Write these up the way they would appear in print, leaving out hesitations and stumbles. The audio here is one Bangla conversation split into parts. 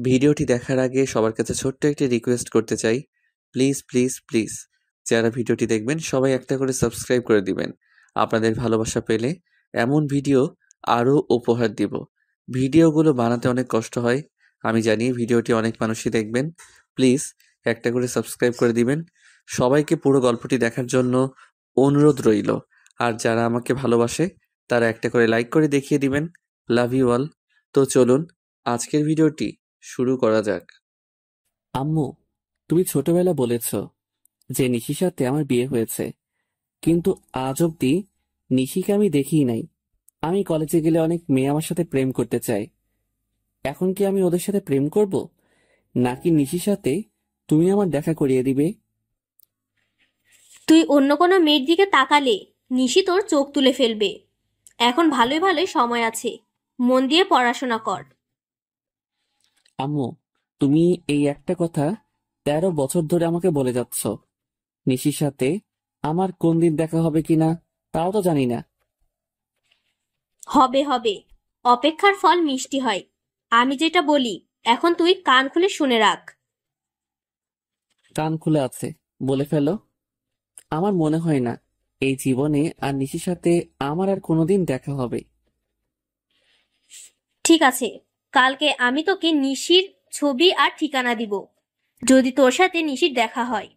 ভিডিওটি দেখার আগে সবার কাছে ছোট্ট একটি রিকোয়েস্ট করতে চাই, প্লিজ প্লিজ প্লিজ যারা ভিডিওটি দেখবেন সবাই একটা করে সাবস্ক্রাইব করে দিবেন। আপনাদের ভালোবাসা পেলে এমন ভিডিও আরও উপহার দিব। ভিডিওগুলো বানাতে অনেক কষ্ট হয়, আমি জানি। ভিডিওটি অনেক মানুষই দেখবেন, প্লিজ একটা করে সাবস্ক্রাইব করে দিবেন। সবাইকে পুরো গল্পটি দেখার জন্য অনুরোধ রইল। আর যারা আমাকে ভালোবাসে তারা একটা করে লাইক করে দেখিয়ে দিবেন। Love you all. তো চলুন আজকের ভিডিওটি শুরু করা যাক। আম্মু, তুমি ছোটবেলা বলেছ যে নিশির সাথে আমার বিয়ে হয়েছে, কিন্তু আজ অব্দি নিশিকে আমি দেখিই নাই। আমি কলেজে গেলে অনেক মেয়ে আমার সাথে প্রেম করতে চায়। এখন কি আমি ওদের সাথে প্রেম করব, নাকি নিশির সাথে তুমি আমার দেখা করিয়ে দিবে? তুই অন্য কোনো মেয়ের দিকে তাকালে নিশি তোর চোখ তুলে ফেলবে। এখন ভালোই ভালোই সময় আছে, মন দিয়ে পড়াশোনা কর। আম্মু, তুমি এই একটা কথা 13 বছর ধরে আমাকে বলে যাচ্ছ। নিশির সাথে আমার কোন দিন দেখা হবে কিনা তাও তো জানি না। হবে হবে, অপেক্ষার ফল মিষ্টি হয়। আমি যেটা বলি এখন তুই কান খুলে শুনে রাখ। কান খুলে আছে, বলে ফেলো। আমার মনে হয় না এই জীবনে আর নিশির সাথে আমার আর কোনোদিন দেখা হবে। ঠিক আছে, কালকে আমি তোকে নিশির ছবি আর ঠিকানা দিব, যদি তোর সাথে নিশির দেখা হয়।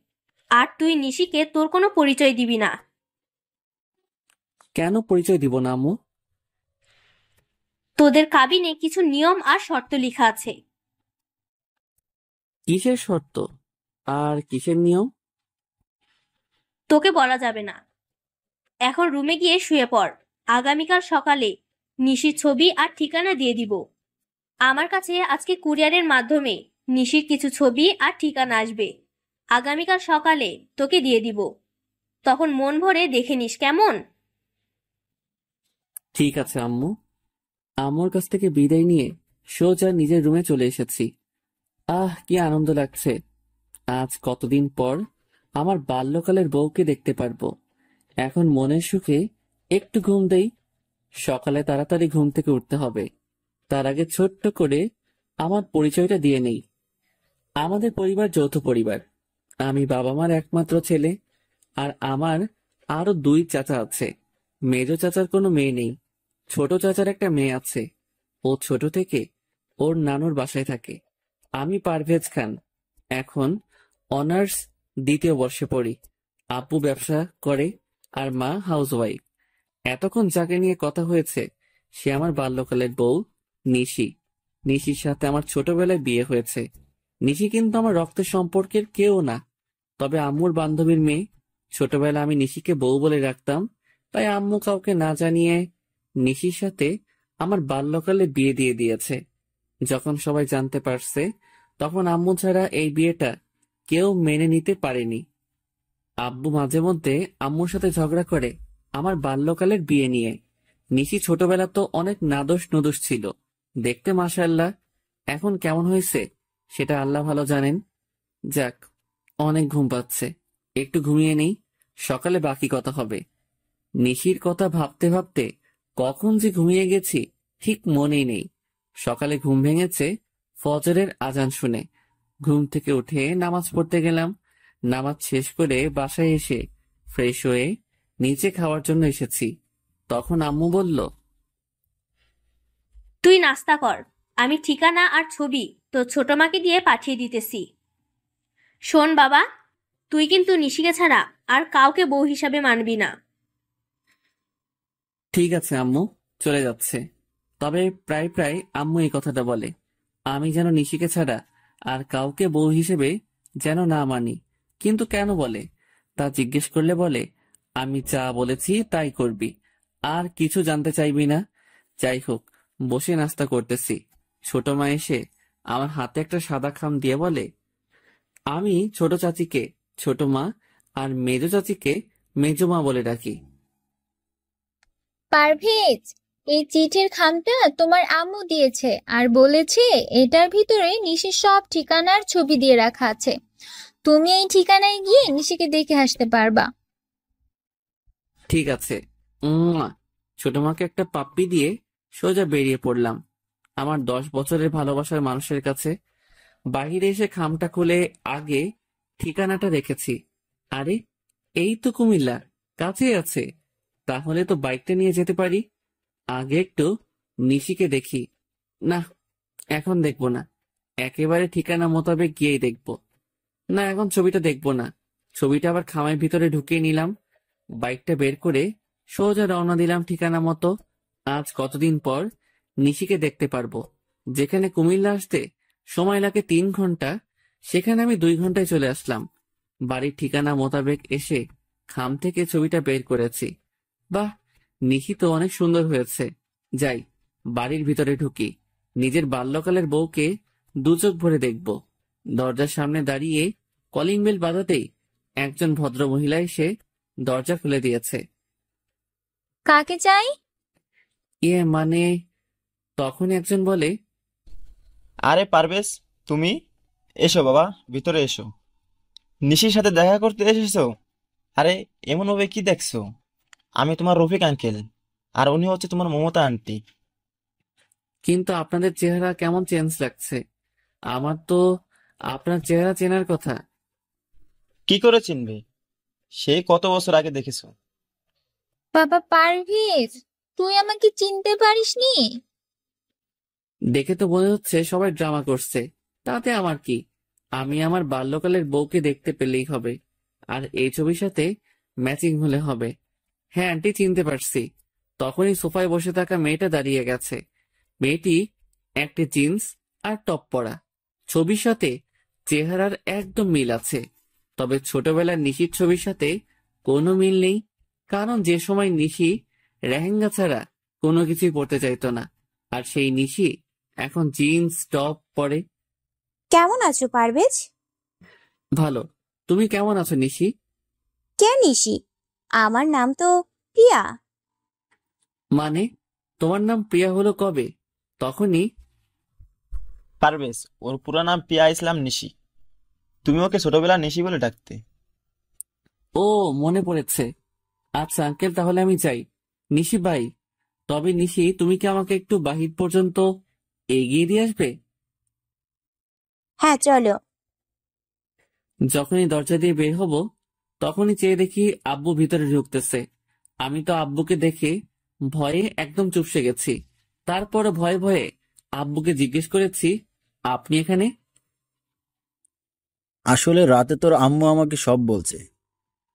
আর তুই নিশিকে তোর কোনো পরিচয় দিবি না। কেন পরিচয় দিব না আম্মু? তোদের কাবিনে কিছু নিয়ম আর শর্ত লেখা আছে। কিসের শর্ত আর কিসের নিয়ম? তোকে বলা যাবে না। এখন রুমে গিয়ে শুয়ে পড়। আগামীকাল সকালে নিশির ছবি আর ঠিকানা দিয়ে দিব। আমার কাছে আজকে কুরিয়ারের মাধ্যমে নিশির কিছু ছবি আর ঠিকানা আসবে। আগামীকাল সকালে তোকে দিয়ে দিব, তখন মন ভরে দেখে নিস, কেমন? ঠিক আছে আম্মু। আম্মুর কাছ থেকে বিদায় নিয়ে সোজা নিজের রুমে চলে এসেছি। কি আনন্দ লাগছে! আজ কতদিন পর আমার বাল্যকালের বউকে দেখতে পারবো। এখন মনের সুখে একটু ঘুম দেই। সকালে তাড়াতাড়ি ঘুম থেকে উঠতে হবে। তার আগে ছোট্ট করে আমার পরিচয়টা দিয়ে নেই। আমাদের পরিবার যৌথ পরিবার। আমি বাবা মার একমাত্র ছেলে, আর আমার আরো 2 চাচা আছে। মেজো চাচার কোনো মেয়ে নেই। ছোট চাচার একটা মেয়ে আছে। ও ছোট থেকে ওর নানুর বাসায় থাকে। আমি পারভেজ খান, এখন অনার্স 2য় বর্ষে পড়ি। আব্বু ব্যবসা করে আর মা হাউসওয়াইফ। এতক্ষণ যাকে নিয়ে কথা হয়েছে সে আমার বাল্যকালের বউ নিশি। নিশির সাথে আমার ছোটবেলায় বিয়ে হয়েছে। নিশি কিন্তু আমার রক্তের সম্পর্কের কেউ না, তবে আম্মুর বান্ধবীর মেয়ে। ছোটবেলা আমি নিশিকে বউ বলে রাখতাম, তাই আম্মু কাউকে না জানিয়ে নিশির সাথে আমার বাল্যকালে বিয়ে দিয়ে দিয়েছে। যখন সবাই জানতে পারছে তখন আম্মু ছাড়া এই বিয়েটা কেউ মেনে নিতে পারেনি। আব্বু মাঝে মধ্যে আম্মুর সাথে ঝগড়া করে আমার বাল্যকালের বিয়ে নিয়ে। নিশি ছোটবেলা তো অনেক নাদোষ নুদোষ ছিল, দেখতে মাশাআল্লাহ। এখন কেমন হয়েছে সেটা আল্লাহ ভালো জানেন। যাক, অনেক ঘুম পাচ্ছে, একটু ঘুমিয়ে নেই, সকালে বাকি কথা হবে। নিশির কথা ভাবতে ভাবতে কখন যে ঘুমিয়ে গেছি ঠিক মনেই নেই। সকালে ঘুম ভেঙেছে ফজরের আজান শুনে। ঘুম থেকে উঠে নামাজ পড়তে গেলাম। নামাজ শেষ করে বাসায় এসে ফ্রেশ হয়ে নিচে খাওয়ার জন্য এসেছি। তখন আম্মু বলল, তুই নাস্তা কর, আমি ঠিকানা আর ছবি তোর ছোট মাকে দিয়ে পাঠিয়ে দিতেছি। শোন বাবা, তুই কিন্তু নিশিকে ছাড়া আর কাউকে বউ হিসাবে মানবি না। ঠিক আছে আম্মু, চলে যাচ্ছে। তবে প্রায় প্রায় আম্মু এই কথাটা বলে, আমি যেন নিশিকে ছাড়া আর কাউকে বউ হিসেবে যেন না মানি। কিন্তু কেন বলে তা জিজ্ঞেস করলে বলে, আমি যা বলেছি তাই করবি, আর কিছু জানতে চাইবি না। যাই হোক, বসে নাস্তা করতেছি। ছোট মা এসে আমার হাতে একটা সাদা খাম দিয়ে বলে, আমি ছোট চাচিকে ছোট মা আর মেজো চাচিকে মেজো মা বলে ডাকি। পারভেজ, এই চিঠির খামটা তোমার আম্মু দিয়েছে আর বলেছে এটার ভিতরে নিশির সব ঠিকানার ছবি দিয়ে রাখা আছে। তুমি এই ঠিকানায় গিয়ে নিশিকে দেখে আসতে পারবা। ঠিক আছে। উম্মুয়া। ছোট মাকে একটা পাপ্পি দিয়ে সোজা বেরিয়ে পড়লাম আমার 10 বছরের ভালোবাসার মানুষের কাছে। বাহিরে এসে খামটা খুলে আগে ঠিকানাটা রেখেছি। আরে, এই তো কুমিল্লা, কাছে আছে। তাহলে তো বাইকটা নিয়ে যেতে পারি। আগে একটু নিশিকে দেখি। না, এখন দেখবো না, একেবারে ঠিকানা মোতাবেক গিয়েই দেখবো। না, এখন ছবিটা দেখবো না। ছবিটা আবার খামের ভিতরে ঢুকিয়ে নিলাম। বাইকটা বের করে সোজা রওনা দিলাম ঠিকানা মতো। আজ কতদিন পর নিশিকে দেখতে পারবো। যেখানে কুমিল্লা আসতে সময় লাগে 3 ঘন্টা, সেখানে আমি 2 ঘন্টায় চলে আসলাম। বাড়ির ঠিকানা মোতাবেক এসে খাম থেকে ছবিটা বের করেছি। বাহ, নিশি তো অনেক সুন্দর হয়েছে। যাই, বাড়ির ভিতরে ঢুকি। নিজের বাল্যকালের বউকে 2 চোখ ভরে দেখব। দরজার সামনে দাঁড়িয়ে কলিং বেল বাজাতেই একজন ভদ্র মহিলা এসে দরজা খুলে দিয়েছে। কাকে চাই? মানে, তখন একজন বলে, আরে পারভেজ, তুমি? এসো বাবা, ভিতরে এসো। নিশির সাথে দেখা করতে এসেছো? আরে, এমন ভাবে কি দেখছো? আমি তোমার রফিক আঙ্কেল, আর উনি হচ্ছে তোমার মমতা আন্টি। কিন্তু আপনাদের চেহারা কেমন চেঞ্জ লাগছে। আমার তো আপনার চেহারা চেনার কথা। কি করে চিনবে? সেই কত বছর আগে দেখেছো। বাবা পারভেজ, তুই আমাকে চিনতে পারিসনি? দেখে তো মনে হচ্ছে সবাই ড্রামা করছে। তাতে আমার কি? আমি আমার বাল্যকালের বউকে দেখতে পেলেই হবে, আর এই ছবির সাথে ম্যাচিং হলে হবে। হ্যাঁ আন্টি, চিনতে পারছি। তখনই সোফায় বসে থাকা মেয়েটা দাঁড়িয়ে গেছে। মেয়েটি একটা জিন্স আর টপ পরা। ছবির সাথে চেহারার একদম মিল আছে, তবে ছোটবেলার নিশির ছবির সাথে কোনো মিল নেই। কারণ যে সময় নিশি লেহেঙ্গা ছাড়া কোনো কিছুই পরতে চাইতো না, আর সেই নিশি এখন জিন্স টপ পরে। কেমন আছো পারভেজ? ভালো। তুমি কেমন আছো নিশি? কে নিশি? আমার নাম তো প্রিয়া। মানে, তোমার নাম প্রিয়া হলো কবে? তখনই পারভেজ, ওর পুরো নাম পিয়া ইসলাম নিশি। তুমি ওকে ছোটবেলা নিশি বলে ডাকতে। ও, মনে পড়েছে। আচ্ছা আঙ্কেল, তাহলে আমি যাই। নিশি বাই। তবে নিশি, তুমি কি আমাকে একটু বাহির পর্যন্ত এগিয়ে দিয়ে আসবে? হ্যাঁ চলো। যখনই দরজা দিয়ে বের হব, তখনই চেয়ে দেখি আব্বু ভিতরে ঢুকতেছে। আমি তো আব্বুকে দেখে ভয়ে একদম চুপসে গেছি। তারপরও ভয়ে ভয়ে আব্বুকে জিজ্ঞেস করেছি, আপনি এখানে? আসলে রাতে তোর আম্মু আমাকে সব বলছে,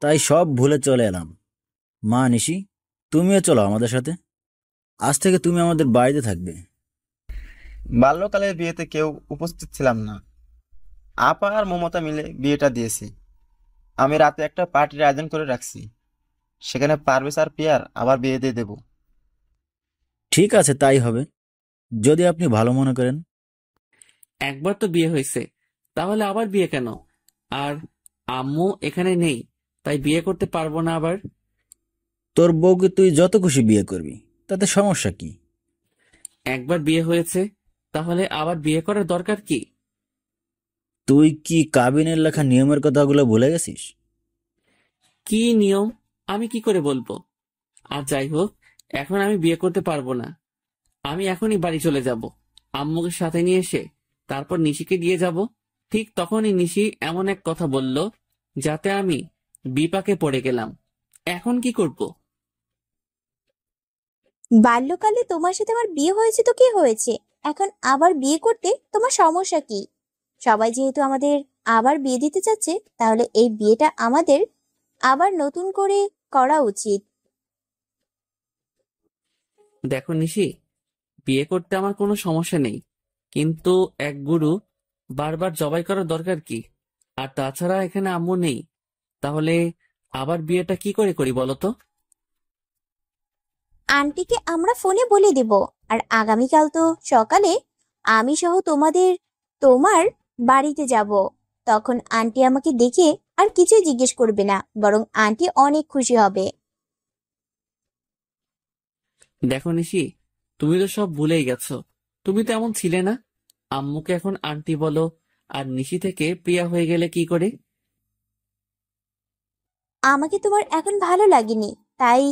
তাই সব ভুলে চলে এলাম। মা নিশি, তুমিও চলো আমাদের সাথে। আজ থেকে তুমি আমাদের বাড়িতে থাকবে। বাল্যকালের বিয়েতে কেউ উপস্থিত ছিলাম না। আপা আর মমতা মিলে বিয়েটা দিয়েছি। আমি রাতে একটা পার্টির আয়োজন করে রাখছি, সেখানে পারভেজ আর পিয়ার আবার বিয়ে দিয়ে দেবো। ঠিক আছে, তাই হবে, যদি আপনি ভালো মনে করেন। একবার তো বিয়ে হয়েছে, তাহলে আবার বিয়ে কেন? আর আম্মু এখানে নেই, তাই বিয়ে করতে পারবো না আবার? তোর বউকে তুই যত খুশি বিয়ে করবি, তাতে সমস্যা কি? একবার বিয়ে হয়েছে, তাহলে আবার বিয়ে করার দরকার কি? তুই কি কাবিনের লেখা নিয়মের কথাগুলো ভুলে গেছিস? কি নিয়ম? আমি কি করে বলবো? আর যাই হোক, এখন আমি বিয়ে করতে পারবো না। আমি এখনই বাড়ি চলে যাব। আম্মুকে সাথে নিয়ে এসে তারপর নিশিকে দিয়ে যাব। ঠিক তখনই নিশি এমন এক কথা বলল, যাতে আমি বিপাকে পড়ে গেলাম। এখন কি করব? বাল্যকালে তোমার সাথে আমার বিয়ে হয়েছে তো কি হয়েছে? এখন আবার বিয়ে করতে তোমার সমস্যা কি? সবাই যেহেতু আমাদের আবার বিয়ে দিতে চাচ্ছে, তাহলে এই বিয়েটা আমাদের আবার নতুন করে করা উচিত। দেখো নিশি, বিয়ে করতে আমার কোনো সমস্যা নেই, কিন্তু এক গুরু বারবার জবাই করার দরকার কি? আর তাছাড়া এখানে আম্মু নেই, তাহলে আবার বিয়েটা কি করে করি বলো তো? আন্টিকে আমরা ফোনে বলে দেব, আর আগামীকাল তো সকালে আমি সহ তোমার বাড়িতে যাব। তখন আন্টি আমাকে দেখে আর কিছুই জিজ্ঞেস করবে না, বরং আন্টি অনেক খুশি হবে। দেখো নিশি, তুমি তো সব ভুলেই গেছো। তুমি তো এমন ছিলে না। আম্মুকে এখন আন্টি বলো, আর নিশি থেকে প্রিয়া হয়ে গেলে কি করে? আমাকে তোমার এখন ভালো লাগেনি, তাই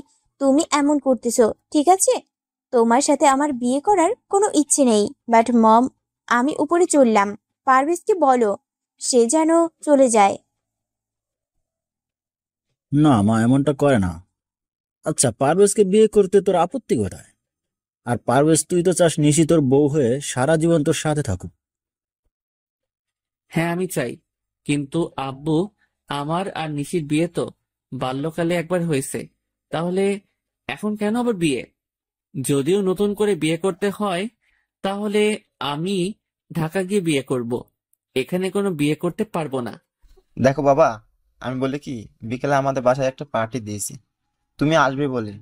তুমি এমন করতেছো, ঠিক আছে? তোমার সাথে আমার বিয়ে করার কোনো ইচ্ছে নেই, বাট মম, আমি উপরে চললাম। পারভেজকে বলো সে যেন চলে যায়। না মা, এমনটা করে না। আচ্ছা, পারভেজকে বিয়ে করতে তোর আপত্তি কোথায়? আর পারভেজ, তুই তো চাস নিশি তোর বউ হয়ে সারা জীবন তোর সাথে থাকুক। হ্যাঁ, আমি চাই, কিন্তু আব্বু, আমার আর নিশির বিয়ে তো বাল্যকালে একবার হয়েছে, তাহলে এখন কেন আবার বিয়ে? যদিও নতুন করে বিয়ে করতে হয়, তাহলে আমি ঢাকা গিয়ে বিয়ে করব, এখানে কোনো বিয়ে করতে পারবো না। দেখো বাবা, আমি বলি কি, বিকেলে আমাদের বাসায় একটা পার্টি দিয়েছি, তুমি আসবে বলে।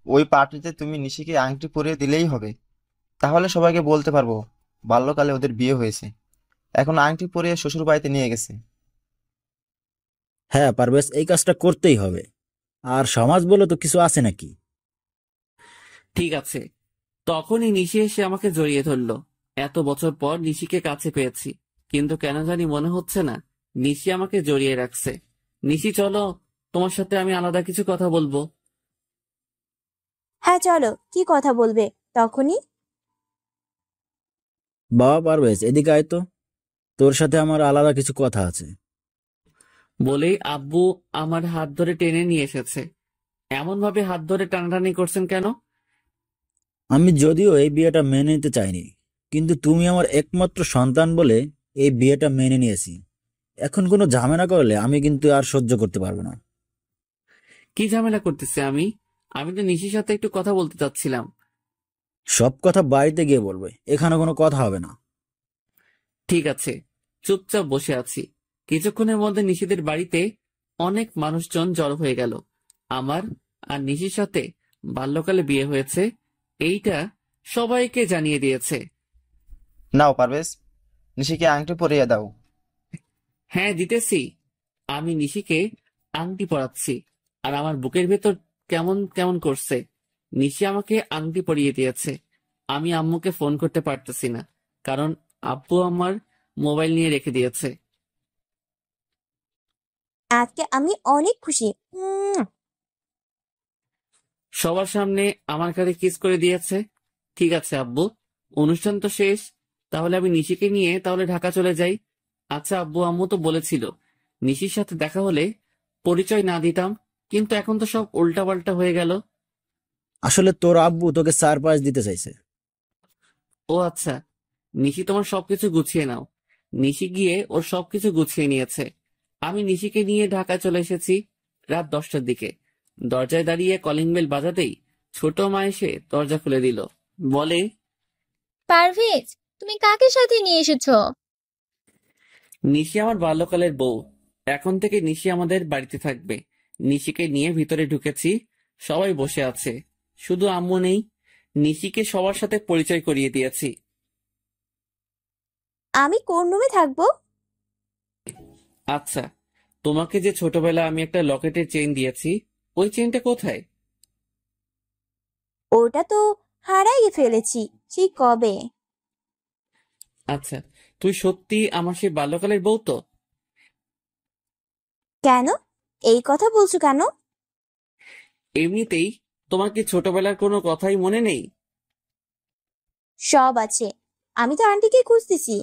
ওই পার্টিতে তুমি নিশিকে আংটি পরিয়ে দিলেই হবে। তাহলে সবাইকে বলতে পারবো বাল্যকালে ওদের বিয়ে হয়েছে। এখন আংটি পরিয়ে শ্বশুর বাড়িতে নিয়ে গেছে। হ্যাঁ পারভেজ, এই কাজটা করতেই হবে। আর সমাজ বলে তো কিছু আছে নাকি? ঠিক আছে। তখনই নিশি এসে আমাকে জড়িয়ে ধরলো। এত বছর পর নিশিকে কাছে পেয়েছি, কিন্তু কেন জানি মনে হচ্ছে না নিশি আমাকে জড়িয়ে রাখছে। নিশি, চলো, তোমার সাথে আমি আলাদা কিছু কথা বলবো। হ্যাঁ চলো, কি কথা বলবে তখনই? বাবা পারভেজ, এদিকে আয় তো, তোর সাথে আমার আলাদা কিছু কথা আছে। বলেই আব্বু আমার হাত ধরে টেনে নিয়ে এসেছে। এমন ভাবে হাত ধরে টানাটানি করছেন কেন? আমি যদিও এই বিয়েটা মেনে নিতে চাইনি, কিন্তু তুমি আমার একমাত্র সন্তান বলে এই বিয়েটা মেনে নিয়েছি। এখন কোনো ঝামেলা করলে আমি কিন্তু আর সহ্য করতে পারবো না। কি ঝামেলা করতেছে? আমি আমি তো নিশির সাথে একটু কথা বলতে চাচ্ছিলাম। সব কথা বাড়িতে গিয়ে বলবে, এখানে কোনো কথা হবে না। ঠিক আছে, চুপচাপ বসে আছি। কিছুক্ষণের মধ্যে নিশিদের বাড়িতে অনেক মানুষজন জড়ো হয়ে গেল। আমার আর নিশির সাথে বাল্যকালে বিয়ে হয়েছে, এইটা সবাইকে জানিয়ে দিয়েছে। নাও পারভেজ, নিশিকে আংটি পরিয়ে দাও। হ্যাঁ, দিতেছি। আমি নিশিকে আংটি পরাচ্ছি, আর আমার বুকের ভেতর কেমন কেমন করছে। নিশি আমাকে আংটি পরিয়ে দিয়েছে। আমি আম্মুকে ফোন করতে পারতেছি না, কারণ আব্বু আমার মোবাইল নিয়ে রেখে দিয়েছে। আজকে আমি অনেক খুশি। সবার সামনে আমার কাছে কিস করে দিয়েছে। ঠিক আছে আব্বু, অনুষ্ঠান তো শেষ, তাহলে আমি নিশিকে নিয়ে তাহলে ঢাকা চলে যাই। আচ্ছা আব্বু, আম্মু তো বলেছিল নিশির সাথে দেখা হলে পরিচয় না দিতাম, কিন্তু এখন তো সব উল্টাপাল্টা হয়ে গেল। আসলে তোর আব্বু তোকে সারপ্রাইজ দিতে চাইছে। ও আচ্ছা, নিশি তোমার সবকিছু গুছিয়ে নাও। নিশি গিয়ে ওর সবকিছু গুছিয়ে নিয়েছে। আমি নিশিকে নিয়ে ঢাকায় চলে এসেছি রাত 10টার দিকে। দরজায় দাঁড়িয়ে কলিং বেল বাজাতেই ছোট মা এসে দরজা খুলে দিল। বলে, পারভেজ, তুমি কাকে সাথে নিয়ে এসেছো? নিশি আমার বাল্যকালের বউ। এখন থেকে নিশি আমাদের বাড়িতে থাকবে। নিশিকে নিয়ে ভিতরে ঢুকেছি, সবাই বসে আছে, শুধু আম্মু নেই। নিশিকে সবার সাথে পরিচয় করিয়ে দিয়েছি। আমি কোন রুমে থাকবো? আচ্ছা, তোমাকে যে ছোটবেলা আমি একটা লকেটের চেইন দিয়েছি, ওই চেইনটা কোথায়? ওটা তো হারাইয়ে ফেলেছি সেই কবে। আচ্ছা, তুই সত্যি আমার সেই বাল্যকালের বউ তো? কেন এই কথা বলছো কেন? এমনিতেই। তোমার কি ছোটবেলার কোনো কথাই মনে নেই? সব আছে, আমি তো আন্টিকে খুঁজতেছি।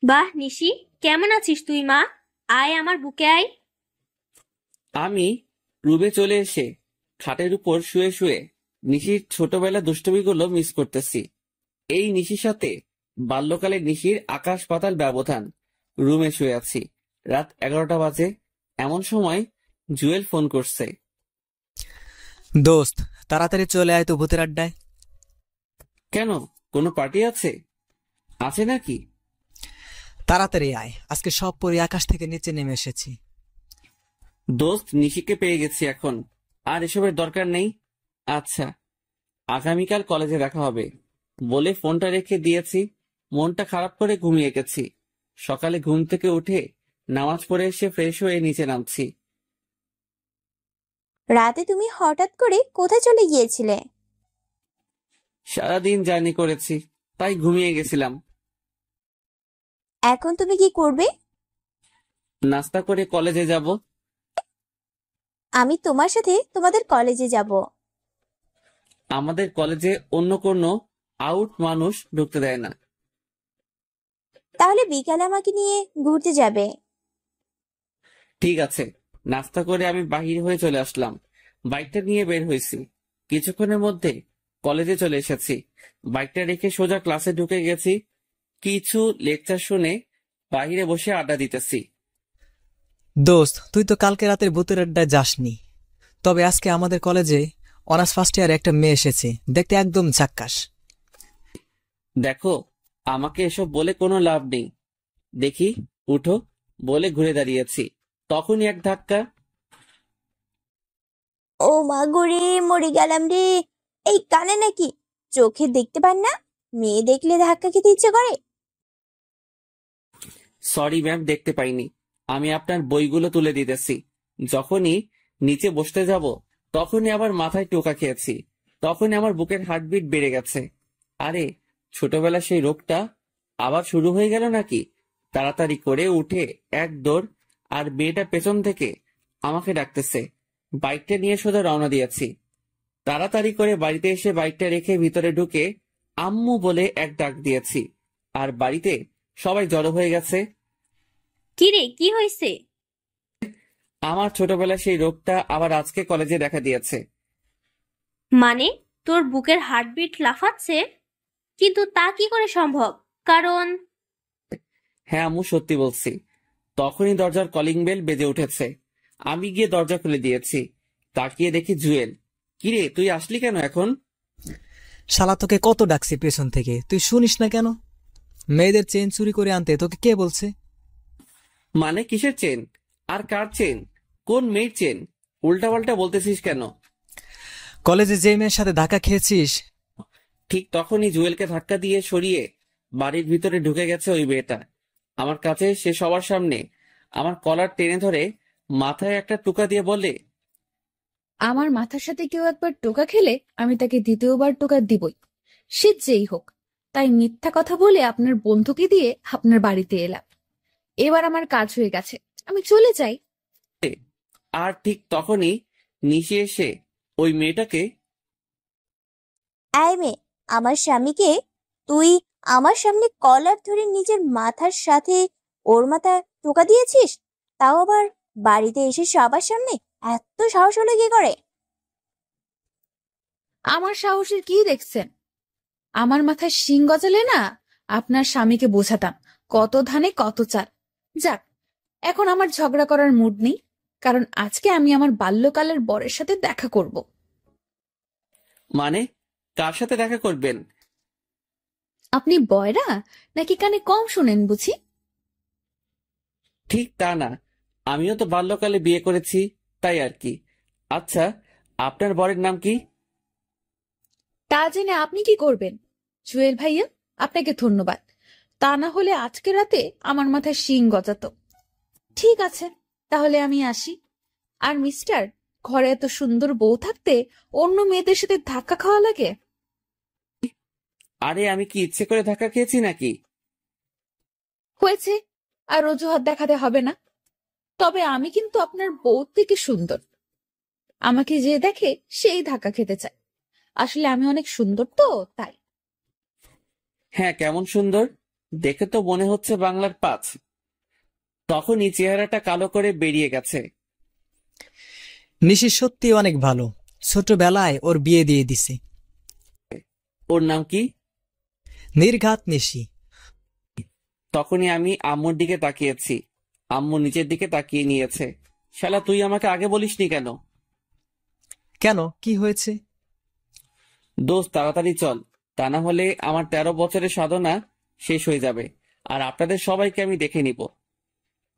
বাহ নিশি, কেমন আছিস তুই মা? আয় আমার বুকে আয়। আমি রুমে চলে এসে খাটের উপর শুয়ে শুয়ে নিশির ছোটবেলা দুষ্টুমিগুলো মিস করতেছি। এই নিশির সাথে বাল্যকালের নিশির আকাশ পাতাল ব্যবধান। রুমে শুয়ে আছি, রাত 11টা বাজে। এমন সময় জুয়েল ফোন করছে। দোস্ত, তাড়াতাড়ি চলে আয় তো ভূতের আড্ডায়। কেন, কোনো পার্টি আছে? আছে নাকি? তাড়াতাড়ি আয়, আজকে সব পরি আকাশ থেকে নিচে নেমে এসেছি। দোস্ত, নিশিকে পেয়ে গেছি এখন, আর এসবের দরকার নেই। আচ্ছা, আগামীকাল কলেজে দেখা হবে বলে ফোনটা রেখে দিয়েছি। মনটা খারাপ করে ঘুমিয়ে গেছি। সকালে ঘুম থেকে উঠে নামাজ পড়ে এসে ফ্রেশ হয়ে নিচে নামছি। রাতে তুমি হঠাৎ করে কোথায় চলে গিয়েছিলে? সারাদিন জার্নি করেছি, তাই ঘুমিয়ে গেছিলাম। এখন তুমি কি করবে? নাস্তা করে কলেজে যাব। আমি তোমার সাথে তোমাদের কলেজে যাব। আমাদের কলেজে অন্য কোনো আউট মানুষ ঢুকতে দেয় না। তাহলে বিকালে আমাকে নিয়ে ঘুরতে যাবে। ঠিক আছে। নাস্তা করে আমি বাহির হয়ে চলে আসলাম। বাইকটা নিয়ে বের হয়েছি। কিছুক্ষণের মধ্যে কলেজে চলে এসেছি। বাইকটা রেখে সোজা ক্লাসে ঢুকে গেছি। কিছু লেকচার শুনে বাহিরে বসে আড্ডা দিতেছি। দোস্ত, তুই তো কালকে রাতের ভূতের আড্ডায় যাসনি। তবে আজকে আমাদের কলেজে অনার্স ফার্স্ট ইয়ারে একটা মেয়ে এসেছে, দেখতে একদম ঝাক্কাস। দেখো, আমাকে এসব বলে কোনো লাভ নেই। দেখি, উঠো বলে ঘুরে দাঁড়িয়েছি। তখনই এক ধাক্কা। ও মা গো রে, মরে গেলাম রে। এই কানে নাকি চোখে দেখতে পান না? মেয়ে দেখলে ধাক্কা খেতে ইচ্ছে করে। সরি ম্যাম, দেখতে পাইনি। আমি আপনার বইগুলো তুলে দিতেছি। যখনই নিচে বসতে যাব তখনই আবার মাথায় টোকা খেয়েছি। তখনই আমার বুকের হার্টবিট বেড়ে গেছে। আরে, ছোটবেলা সেই রোগটা আবার শুরু হয়ে গেল নাকি? তাড়াতাড়ি করে উঠে এক দৌড়, আর মেয়েটা পেছন থেকে আমাকে ডাকতেছে। বাইকটা নিয়ে সোজা রওনা দিয়েছি। তাড়াতাড়ি করে বাড়িতে এসে বাইকটা রেখে ভিতরে ঢুকে আম্মু বলে এক ডাক দিয়েছি। আর বাড়িতে সবাই জড়ো হয়ে গেছে। কি রে, কি হয়েছে? আমার ছোটবেলায় সেই রোগটা আবার আজকে কলেজে দেখা দিয়েছে। মানে তোর বুকের হার্টবিট লাফাচ্ছে? কিন্তু তা কি করে সম্ভব? কারণ হ্যাঁ আম্মু, সত্যি বলছি। তখনই দরজার কলিং বেল বেজে উঠেছে। আমি গিয়ে দরজা খুলে দিয়েছি। তাকিয়ে দেখি জুয়েল। কিরে, তুই আসলি কেন এখন? শালা, তোকে কত ডাকছি পেছন থেকে, তুই শুনিস না কেন? মেয়েদের চেন চুরি করে আনতে তোকে কে বলছে? মানে কিসের চেন? আর কার চেন? কোন মেয়ের চেন? উল্টাপাল্টা বলতেছিস কেন? কলেজে যে মেয়ের সাথে ধাক্কা খেয়েছিস। ঠিক তখনই জুয়েলকে ধাক্কা দিয়ে সরিয়ে বাড়ির ভিতরে ঢুকে গেছে ওই মেয়েটা। আমার কাছে সে সবার সামনে আমার কলার টেনে ধরে মাথায় একটা টোকা দিয়ে বলে, আমার মাথার সাথে কেউ একবার টোকা খেলে আমি তাকে দ্বিতীয়বার টোকা দিবই, সে যেই হোক। তাই মিথ্যা কথা বলে আপনার বন্ধুকে দিয়ে আপনার বাড়িতে এলাম। এবার আমার কাজ হয়ে গেছে, আমি চলে যাই। আর ঠিক তখনই নিশে এসে ওই মেয়েটাকে, এই মেয়ে, আমার স্বামীকে তুই আমার সামনে কলার ধরে নিজের মাথার সাথে ওর মাথা টোকা দিয়েছিস, তাও আবার বাড়িতে এসে সবার সামনে? এত সাহস হলো কি করে? আমার সাহসের কি দেখছেন? আমার মাথায় শিং গজালে না আপনার স্বামীকে বোঝাতাম কত ধানে কত চাল। যাক, এখন আমার ঝগড়া করার মুড নেই, কারণ আজকে আমি আমার বাল্যকালের বরের সাথে দেখা করব। মানে কার সাথে দেখা করবেন? আপনি বয়রা নাকি কানে কম শোনেন বুঝি? ঠিক তা না, আমিও তো বাল্যকালে বিয়ে করেছি, তাই আর কি। আচ্ছা, আপনার বরের নাম কি? তা জেনে আপনি কি করবেন? জুয়েল ভাইয়া, আপনাকে ধন্যবাদ। তা না হলে আজকে রাতে আমার মাথায় শিং গজাতো। ঠিক আছে, তাহলে আমি আসি। আর মিস্টার, ঘরে এত সুন্দর বউ থাকতে অন্য মেয়েদের সাথে ধাক্কা খাওয়া লাগে? আরে, আমি কি ইচ্ছে করে ধাক্কা খেয়েছি নাকি? হয়েছে, আর অজুহাত দেখাতে হবে না। তবে আমি কিন্তু আপনার বউ থেকে সুন্দর। আমাকে যে দেখে সেই ধাক্কা খেতে চায়। আসলে আমি অনেক সুন্দর তো, তাই। হ্যাঁ, কেমন সুন্দর! দেখে তো মনে হচ্ছে বাংলার 5। তখনই চেহারাটা কালো করে বেরিয়ে গেছে। নিশি সত্যি অনেক ভালো, ছোটবেলায় ওর বিয়ে দিয়ে দিছে। ওর নাম কি? নির্ঘাত নিশি। তখনই আমি আম্মুর দিকে তাকিয়েছি। আম্মু নিচের দিকে তাকিয়ে নিয়েছে। শালা, তুই আমাকে আগে বলিসনি কেন? কেন, কি হয়েছে? দোস্ত, তাড়াতাড়ি চল, তা না হলে আমার 13 বছরের সাধনা শেষ হয়ে যাবে, আর আপনাদের সবাইকে আমি দেখে নিব।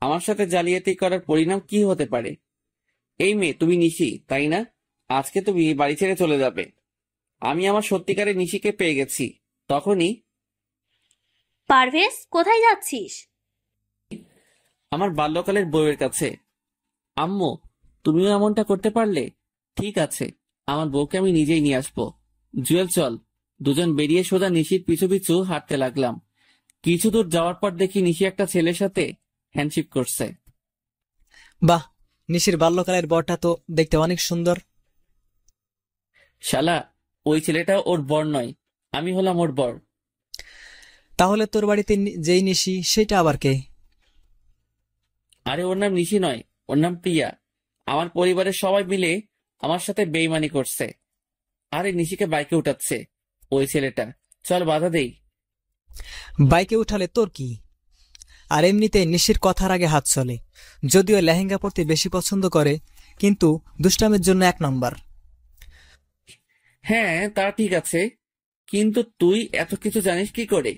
আমার সাথে জালিয়াতি করার পরিণাম কি হতে পারে? এই মেয়ে, তুমি নিশি তাই না? আজকে তুমি বাড়ি ছেড়ে চলে যাবে। আমি আমার সত্যিকারের নিশিকে পেয়ে গেছি। তখনই, পারভেজ, কোথায় যাচ্ছিস? আমার বাল্যকালের বউয়ের কাছে। আম্মু, তুমিও এমনটা করতে পারলে? ঠিক আছে, আমার বউকে আমি নিজেই নিয়ে আসবো। জুয়েল, চল। দুজন বেরিয়ে সোজা নিশির পিছু পিছু হাঁটতে লাগলাম। কিছু দূর যাওয়ার পর দেখি নিশি একটা ছেলের সাথে হ্যান্ডশেক করছে। বাহ, নিশির বাল্যকালের বরটা তো দেখতে অনেক সুন্দর। শালা, ওই ছেলেটা ওর বর নয়, আমি হলাম ওর বর। তাহলে তোর বাড়িতে যেই নিশি সেটা আবার কে? আরে ওর নাম নিশি নয়, ওর নাম প্রিয়া। আমার পরিবারের সবাই মিলে আমার সাথে বেইমানি করছে। আরে নিশিকে বাইকে উঠাচ্ছে ওই ছেলেটা। চল বাধা দেই। বাইকে উঠালে তোর কি? আর এমনিতে নিশির কথার আগে হাত চলে। যদিও লেহেঙ্গা পরতে বেশি পছন্দ করে, কিন্তু দুষ্টামের জন্য 1 নম্বর। হ্যাঁ তা ঠিক আছে, কিন্তু তুই এত কিছু জানিস কি করে?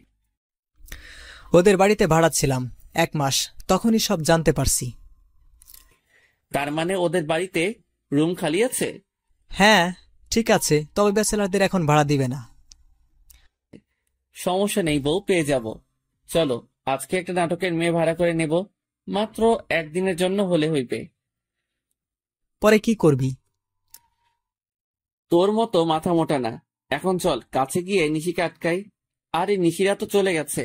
ওদের বাড়িতে ভাড়া ছিলাম 1 মাস, তখনই সব জানতে পারছি। তার মানে ওদের বাড়িতে রুম খালি আছে? হ্যাঁ ঠিক আছে, তবে ব্যাচেলারদের এখন ভাড়া দিবে না। সমস্যা নেই বউ, পেয়ে যাব। চলো আজকে একটা নাটকের মেয়ে ভাড়া করে নেব, মাত্র 1 দিনের জন্য হলে হইবে। পরে কি করবি? তোর মতো মাথা মোটা না। এখন চল কাছে গিয়ে নিশিকে আটকাই। আরে নিশিরা তো চলে গেছে,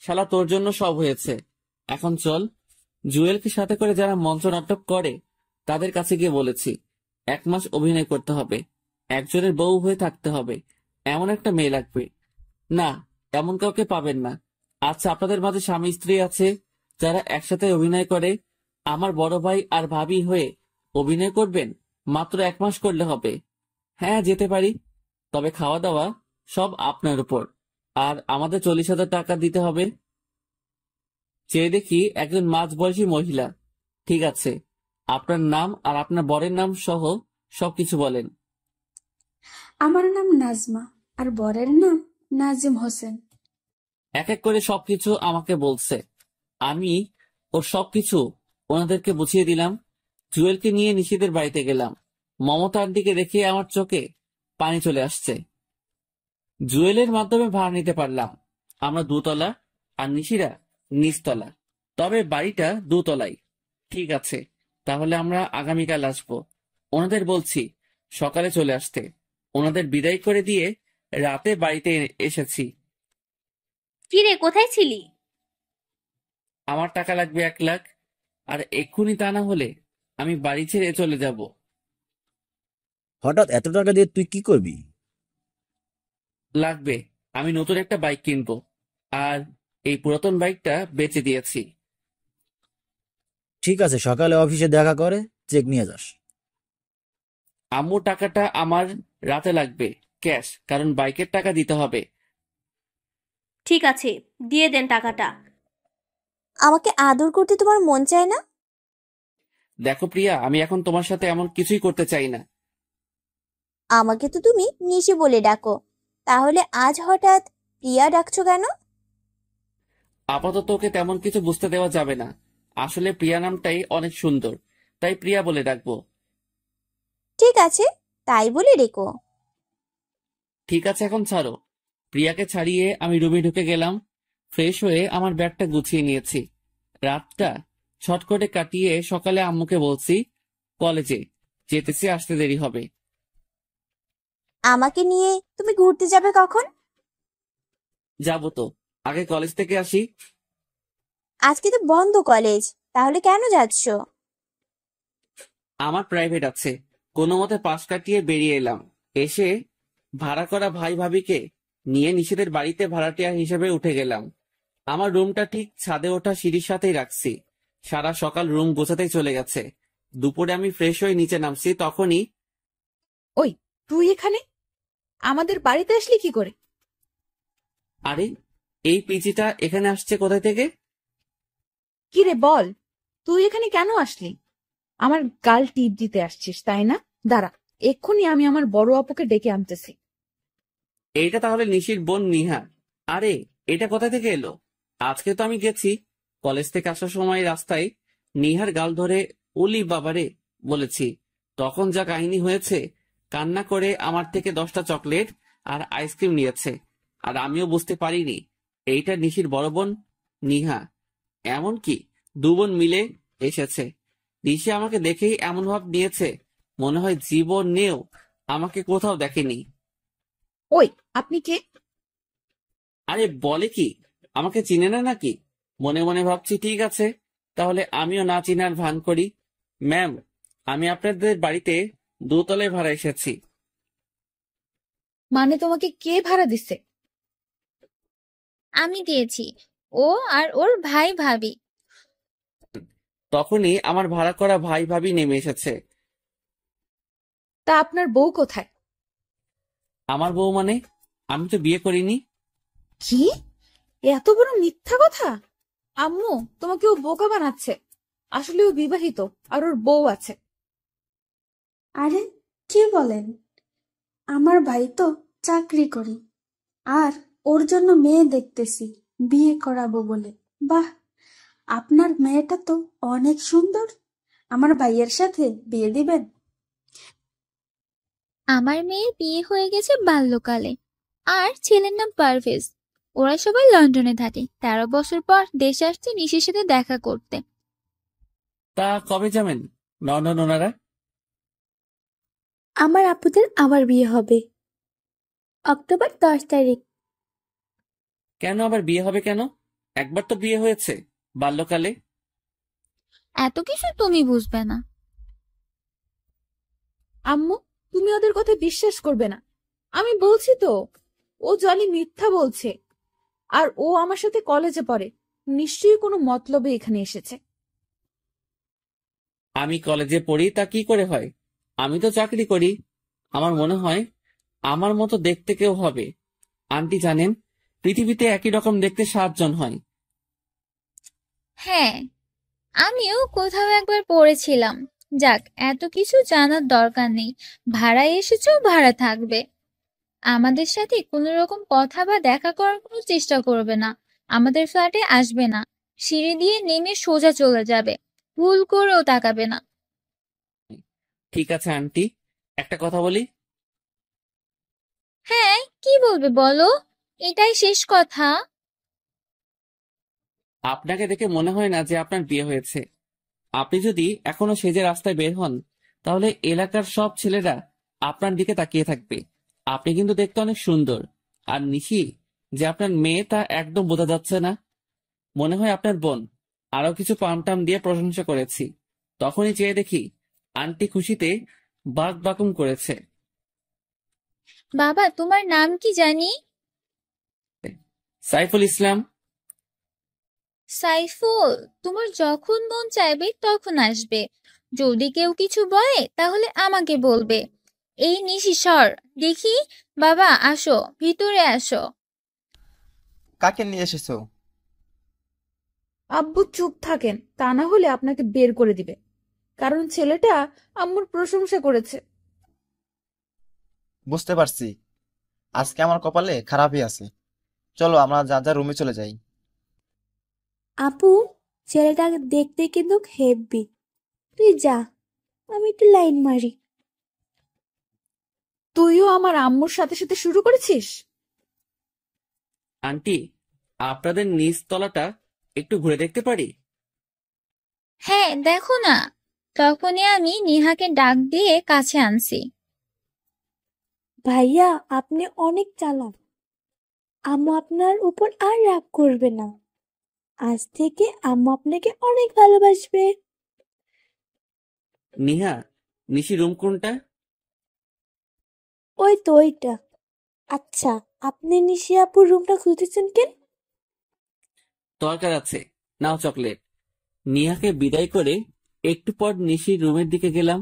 শালা তোর জন্য সব হয়েছে। এখন চল। জুয়েলকে সাথে করে যারা মঞ্চ নাটক করে তাদের কাছে গিয়ে বলেছি 1 মাস অভিনয় করতে হবে, একজনের বউ হয়ে থাকতে হবে, এমন একটা মেয়ে লাগবে। না, এমন কাউকে পাবেন না। আচ্ছা, আপনাদের মাঝে স্বামী স্ত্রী আছে যারা একসাথে অভিনয় করে? আমার বড় ভাই আর ভাবি হয়ে অভিনয় করবেন? মাত্র 1 মাস করলে হবে। হ্যাঁ যেতে পারি, তবে খাওয়া দাওয়া সব আপনার উপর। আর আমাদের 40,000 টাকা দিতে হবে। চেয়ে দেখি একজন মাঝবয়সী মহিলা। ঠিক আছে, আপনার নাম আর আপনার বরের নাম সহ সবকিছু বলেন। আমার নাম নাজমা আর বরের নাম নাজিম হোসেন। এক এক করে সবকিছু আমাকে বলছে। আমি ওর সবকিছু ওনাদেরকে বুঝিয়ে দিলাম। জুয়েলকে নিয়ে নিশিদের বাড়িতে গেলাম। মমতা আন্টিকে দেখে আমার চোখে পানি চলে আসছে। জুয়েলের মাধ্যমে ভাড়া নিতে পারলাম। আমরা 2 তলা আর নিশিরা নিচতলা, তবে বাড়িটা 2 তলায়। ঠিক আছে, তাহলে আমরা আগামীকাল আসবো। ওনাদের বলছি সকালে চলে আসতে। ওনাদের বিদায় করে দিয়ে রাতে বাড়িতে এসেছি। কি রে, কোথায় ছিলি? আমার টাকা লাগবে 1 লাখ, আর এক্ষুনি তা না হলে আমি বাড়ি ছেড়ে চলে যাব। হঠাৎ এত টাকা দিয়ে তুই কি করবি? লাগবে, আমি নতুন একটা বাইক কিনবো, আর এই পুরাতন বাইকটা বেচে দিয়েছি। ঠিক আছে, সকালে অফিসে দেখা করে চেক নিয়ে যাস। আম্মু টাকাটা আমার রাতে লাগবে ক্যাশ, কারণ বাইকের টাকা দিতে হবে। ঠিক আছে, দিয়ে দেন টাকাটা। আমাকে আদর করতে তোমার মন চায় না? দেখো প্রিয়া, আমি এখন তোমার সাথে এমন কিছুই করতে চাই না। আমাকে তো তুমি নিশি বলে ডাকো, তাহলে আজ হঠাৎ প্রিয়া ডাকছো কেন? আপাতত ওকে তেমন কিছু বুঝতে দেওয়া যাবে না। আসলে প্রিয়া নামটাই অনেক সুন্দর, তাই প্রিয়া বলে ডাকবো। ঠিক আছে, তাই বলে রেখো। ঠিক আছে, এখন ছাড়ো। প্রিয়াকে ছাড়িয়ে আমি রুমে ঢুকে গেলাম। ফ্রেশ হয়ে আমার ব্যাগটা গুছিয়ে নিয়েছি। রাতটা ছট করে কাটিয়ে সকালে আম্মুকে বলছি কলেজে যেতেছি, আসতে দেরি হবে। আমাকে নিয়ে তুমি ঘুরতে যাবে কখন? যাবো তো, আগে কলেজ থেকে আসি। আজকে তো বন্ধ কলেজ, তাহলে কেন যাচ্ছ? আমার প্রাইভেট আছে, কোনো মতে পাশ কাটিয়ে বেরিয়ে এলাম। এসে ভাড়া করা ভাই ভাবিকে নিয়ে নিশিদের বাড়িতে ভাড়াটিয়া হিসেবে উঠে গেলাম। আমার রুমটা ঠিক ছাদে ওঠা সিঁড়ির সাথেই রাখছি। সারা সকাল রুম গোছাতেই চলে গেছে। দুপুরে আমি ফ্রেশ হয়ে নিচে নামছি, তখনই ওই, তুই এখানে আমাদের বাড়িতে আসলি কি করে? আরে এই পিচিটা এখানে আসছে কোথায় থেকে? কি রে বল, তুই এখানে কেন আসলি? আমার গাল টিপ দিতে আসছিস তাই না? দাঁড়া, এক্ষুনি আমি আমার বড় আপুকে ডেকে আনতেছি। এইটা তাহলে নিশির বোন নিহা। আরে এটা কোথা থেকে এলো? আজকে তো আমি গেছি কলেজ থেকে আসার সময় রাস্তায় নিহার গাল ধরে ওলি বাবারে বলেছি। তখন যা কাহিনী হয়েছে, কান্না করে আমার থেকে 10টা চকলেট আর আইসক্রিম নিয়েছে। আর আমিও বুঝতে পারিনি এইটা নিশির বড় বোন নিহা। এমনকি 2 বোন মিলে এসেছে। নিশি আমাকে দেখেই এমন ভাব নিয়েছে, মনে হয় জীবনেও আমাকে কোথাও দেখেনি। ওই, আপনি কে? আরে বলে কি, আমাকে চিনে না নাকি? মনে মনে ভাবছি ঠিক আছে, তাহলে আমিও না চিনার ভান করি। ম্যাম, আমি আপনাদের বাড়িতে 2 তলায় ভাড়া এসেছি। মানে তোমাকে কে ভাড়া দিছে? আমি দিয়েছি। ও আর ওর ভাই ভাবি। তখনই আমার ভাড়া করা ভাই ভাবি নেমে এসেছে। তা আপনার বউ কোথায়? আমার বউ মানে? আমি তো বিয়ে করিনি। কি? এত বড় মিথ্যা কথা! আম্মু, তোমাকে ও বোকা বানাচ্ছে। আসলে ও বিবাহিত আর ওর বউ আছে। আরে কি বলেন? আমার ভাই তো চাকরি করে, আর ওর জন্য মেয়ে দেখতেছি বিয়ে করাবো বলে। বাহ, আপনার মেয়েটা তো অনেক সুন্দর। আমার ভাইয়ের সাথে বিয়ে দিবেন? আমার মেয়ের বিয়ে হয়ে গেছে বাল্যকালে, আর ছেলের নাম পারভেজ। ওরা সবাই লন্ডনে থাকে। 13 বছর পর দেশে আসছে নিশির সাথে দেখা করতে। তা কবে যাবেন লন্ডন ওনারা? আমার আপুদের আবার বিয়ে হবে অক্টোবর 10 তারিখ। কেন আবার বিয়ে হবে কেন? একবার তো বিয়ে হয়েছে বাল্যকালে। এত কিছু তুমি বুঝবে না। আম্মু, তুমি ওদের কথা বিশ্বাস করবে না। আমি বলছি তো, ও জলি মিথ্যা বলছে। আর ও আমার সাথে কলেজে পড়ে। নিশ্চয়ই কোনো মতলবে এখানে এসেছে। আমি কলেজে পড়ি তা কি করে হয়? আমি তো চাকরি করি। আমার মনে হয় আমার মতো দেখতে কেউ হবে। আন্টি জানেন, পৃথিবীতে একই রকম দেখতে 7 জন হয়। হ্যাঁ, আমিও কোথাও একবার পড়েছিলাম। যাক, এত কিছু জানার দরকার নেই। ভাড়ায় এসেছো, ভাড়া থাকবে। আমাদের সাথে কোনো রকম কথা বা দেখা করার কোনো চেষ্টা করবে না। আমাদের ফ্ল্যাটে আসবে না। সিঁড়ি দিয়ে নেমে সোজা চলে যাবে। ভুল করেও তাকাবে না। ঠিক আছে আন্টি, একটা কথা বলি। হ্যাঁ, কি বলবে বলো? এটাই শেষ কথা। আপনাকে দেখে মনে হয় না যে আপনার বিয়ে হয়েছে। আপনি যদি এখনো সেজে রাস্তায় বের হন, তাহলে এলাকার সব ছেলেরা আপনার দিকে তাকিয়ে থাকবে। আপনি কিন্তু দেখতে অনেক সুন্দর। আর নিশি যে আপনার মেয়ে তা একদম বোঝা যাচ্ছে না। মনে হয় আপনার বোন। আরো কিছু পামটাম দিয়ে প্রশংসা করেছি, তখনই চেয়ে দেখি আন্টি খুশিতে বাক বাকুম করেছে। বাবা, তোমার নাম কি জানি? সাইফুল ইসলাম। সাইফুল, তোমার যখন মন চাইবে তখন আসবে। যদি কেউ কিছু বলে তাহলে আমাকে বলবে। এই নিশি সর দেখি। বাবা আসো, ভিতরে আসো। কাকে নিয়ে এসেছো? আব্বু চুপ থাকেন, তা না হলে আপনাকে বের করে দিবে। কারণ ছেলেটা আম্মুর প্রশংসা করেছে। বুঝতে পারছি, আজকে আমার কপালে খারাপই আছে। চলো আমরা যা যা রুমে চলে যাই। আপু, ছেলেটা দেখতে কিন্তু হেব্বি। তুই যা, আমি একটু লাইন মারি। তুইও আমার আম্মুর সাথে সাথে শুরু করেছিস? আন্টি, আপনাদের নিচ তলাটা একটু ঘুরে দেখতে পারি? হ্যাঁ, দেখো না। তখনই আমি নিহাকে ডাক দিয়ে কাছে আনছি। ভাইয়া, আপনি অনেক চালাক। আম্মু আপনার উপর আর রাগ করবে না। আজ থেকে আম্মু আপনাকে অনেক ভালোবাসবে। নিহা, নিশি রুম কোনটা? ওই তো ওইটা। আচ্ছা, আপনি নিশি আপুর রুমটা খুঁজেছেন কেন? দরকার আছে, নাও চকলেট। নিহাকে বিদায় করে একটু পর নিশির রুমের দিকে গেলাম।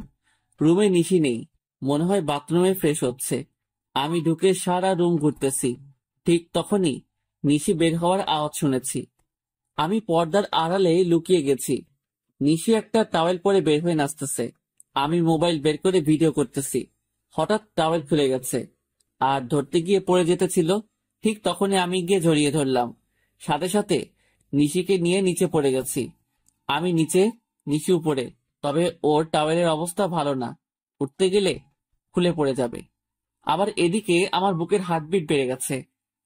রুমে নিশি নেই, মনে হয় বাথরুমে ফ্রেশ হচ্ছে। আমি ঢুকে সারা রুম ঘুরতেছি। ঠিক তখনই নিশি বের হওয়ার আওয়াজ শুনেছি। আমি পর্দার আড়ালে লুকিয়ে গেছি। নিশি একটা টাওয়েল পরে বের হয়ে নাচতেছে। আমি মোবাইল বের করে ভিডিও করতেছি। হঠাৎ টাওয়েল খুলে গেছে, আর ধরতে গিয়ে পড়ে যেতেছিল। ঠিক তখনই আমি গিয়ে জড়িয়ে ধরলাম। সাথে সাথে নিশিকে নিয়ে নিচে পড়ে গেছি। আমি নিচে, নিশি উপরে। তবে ওর টাওয়েলের অবস্থা ভালো না, উঠতে গেলে খুলে পড়ে যাবে। আবার এদিকে আমার বুকের হার্টবিট বেড়ে গেছে।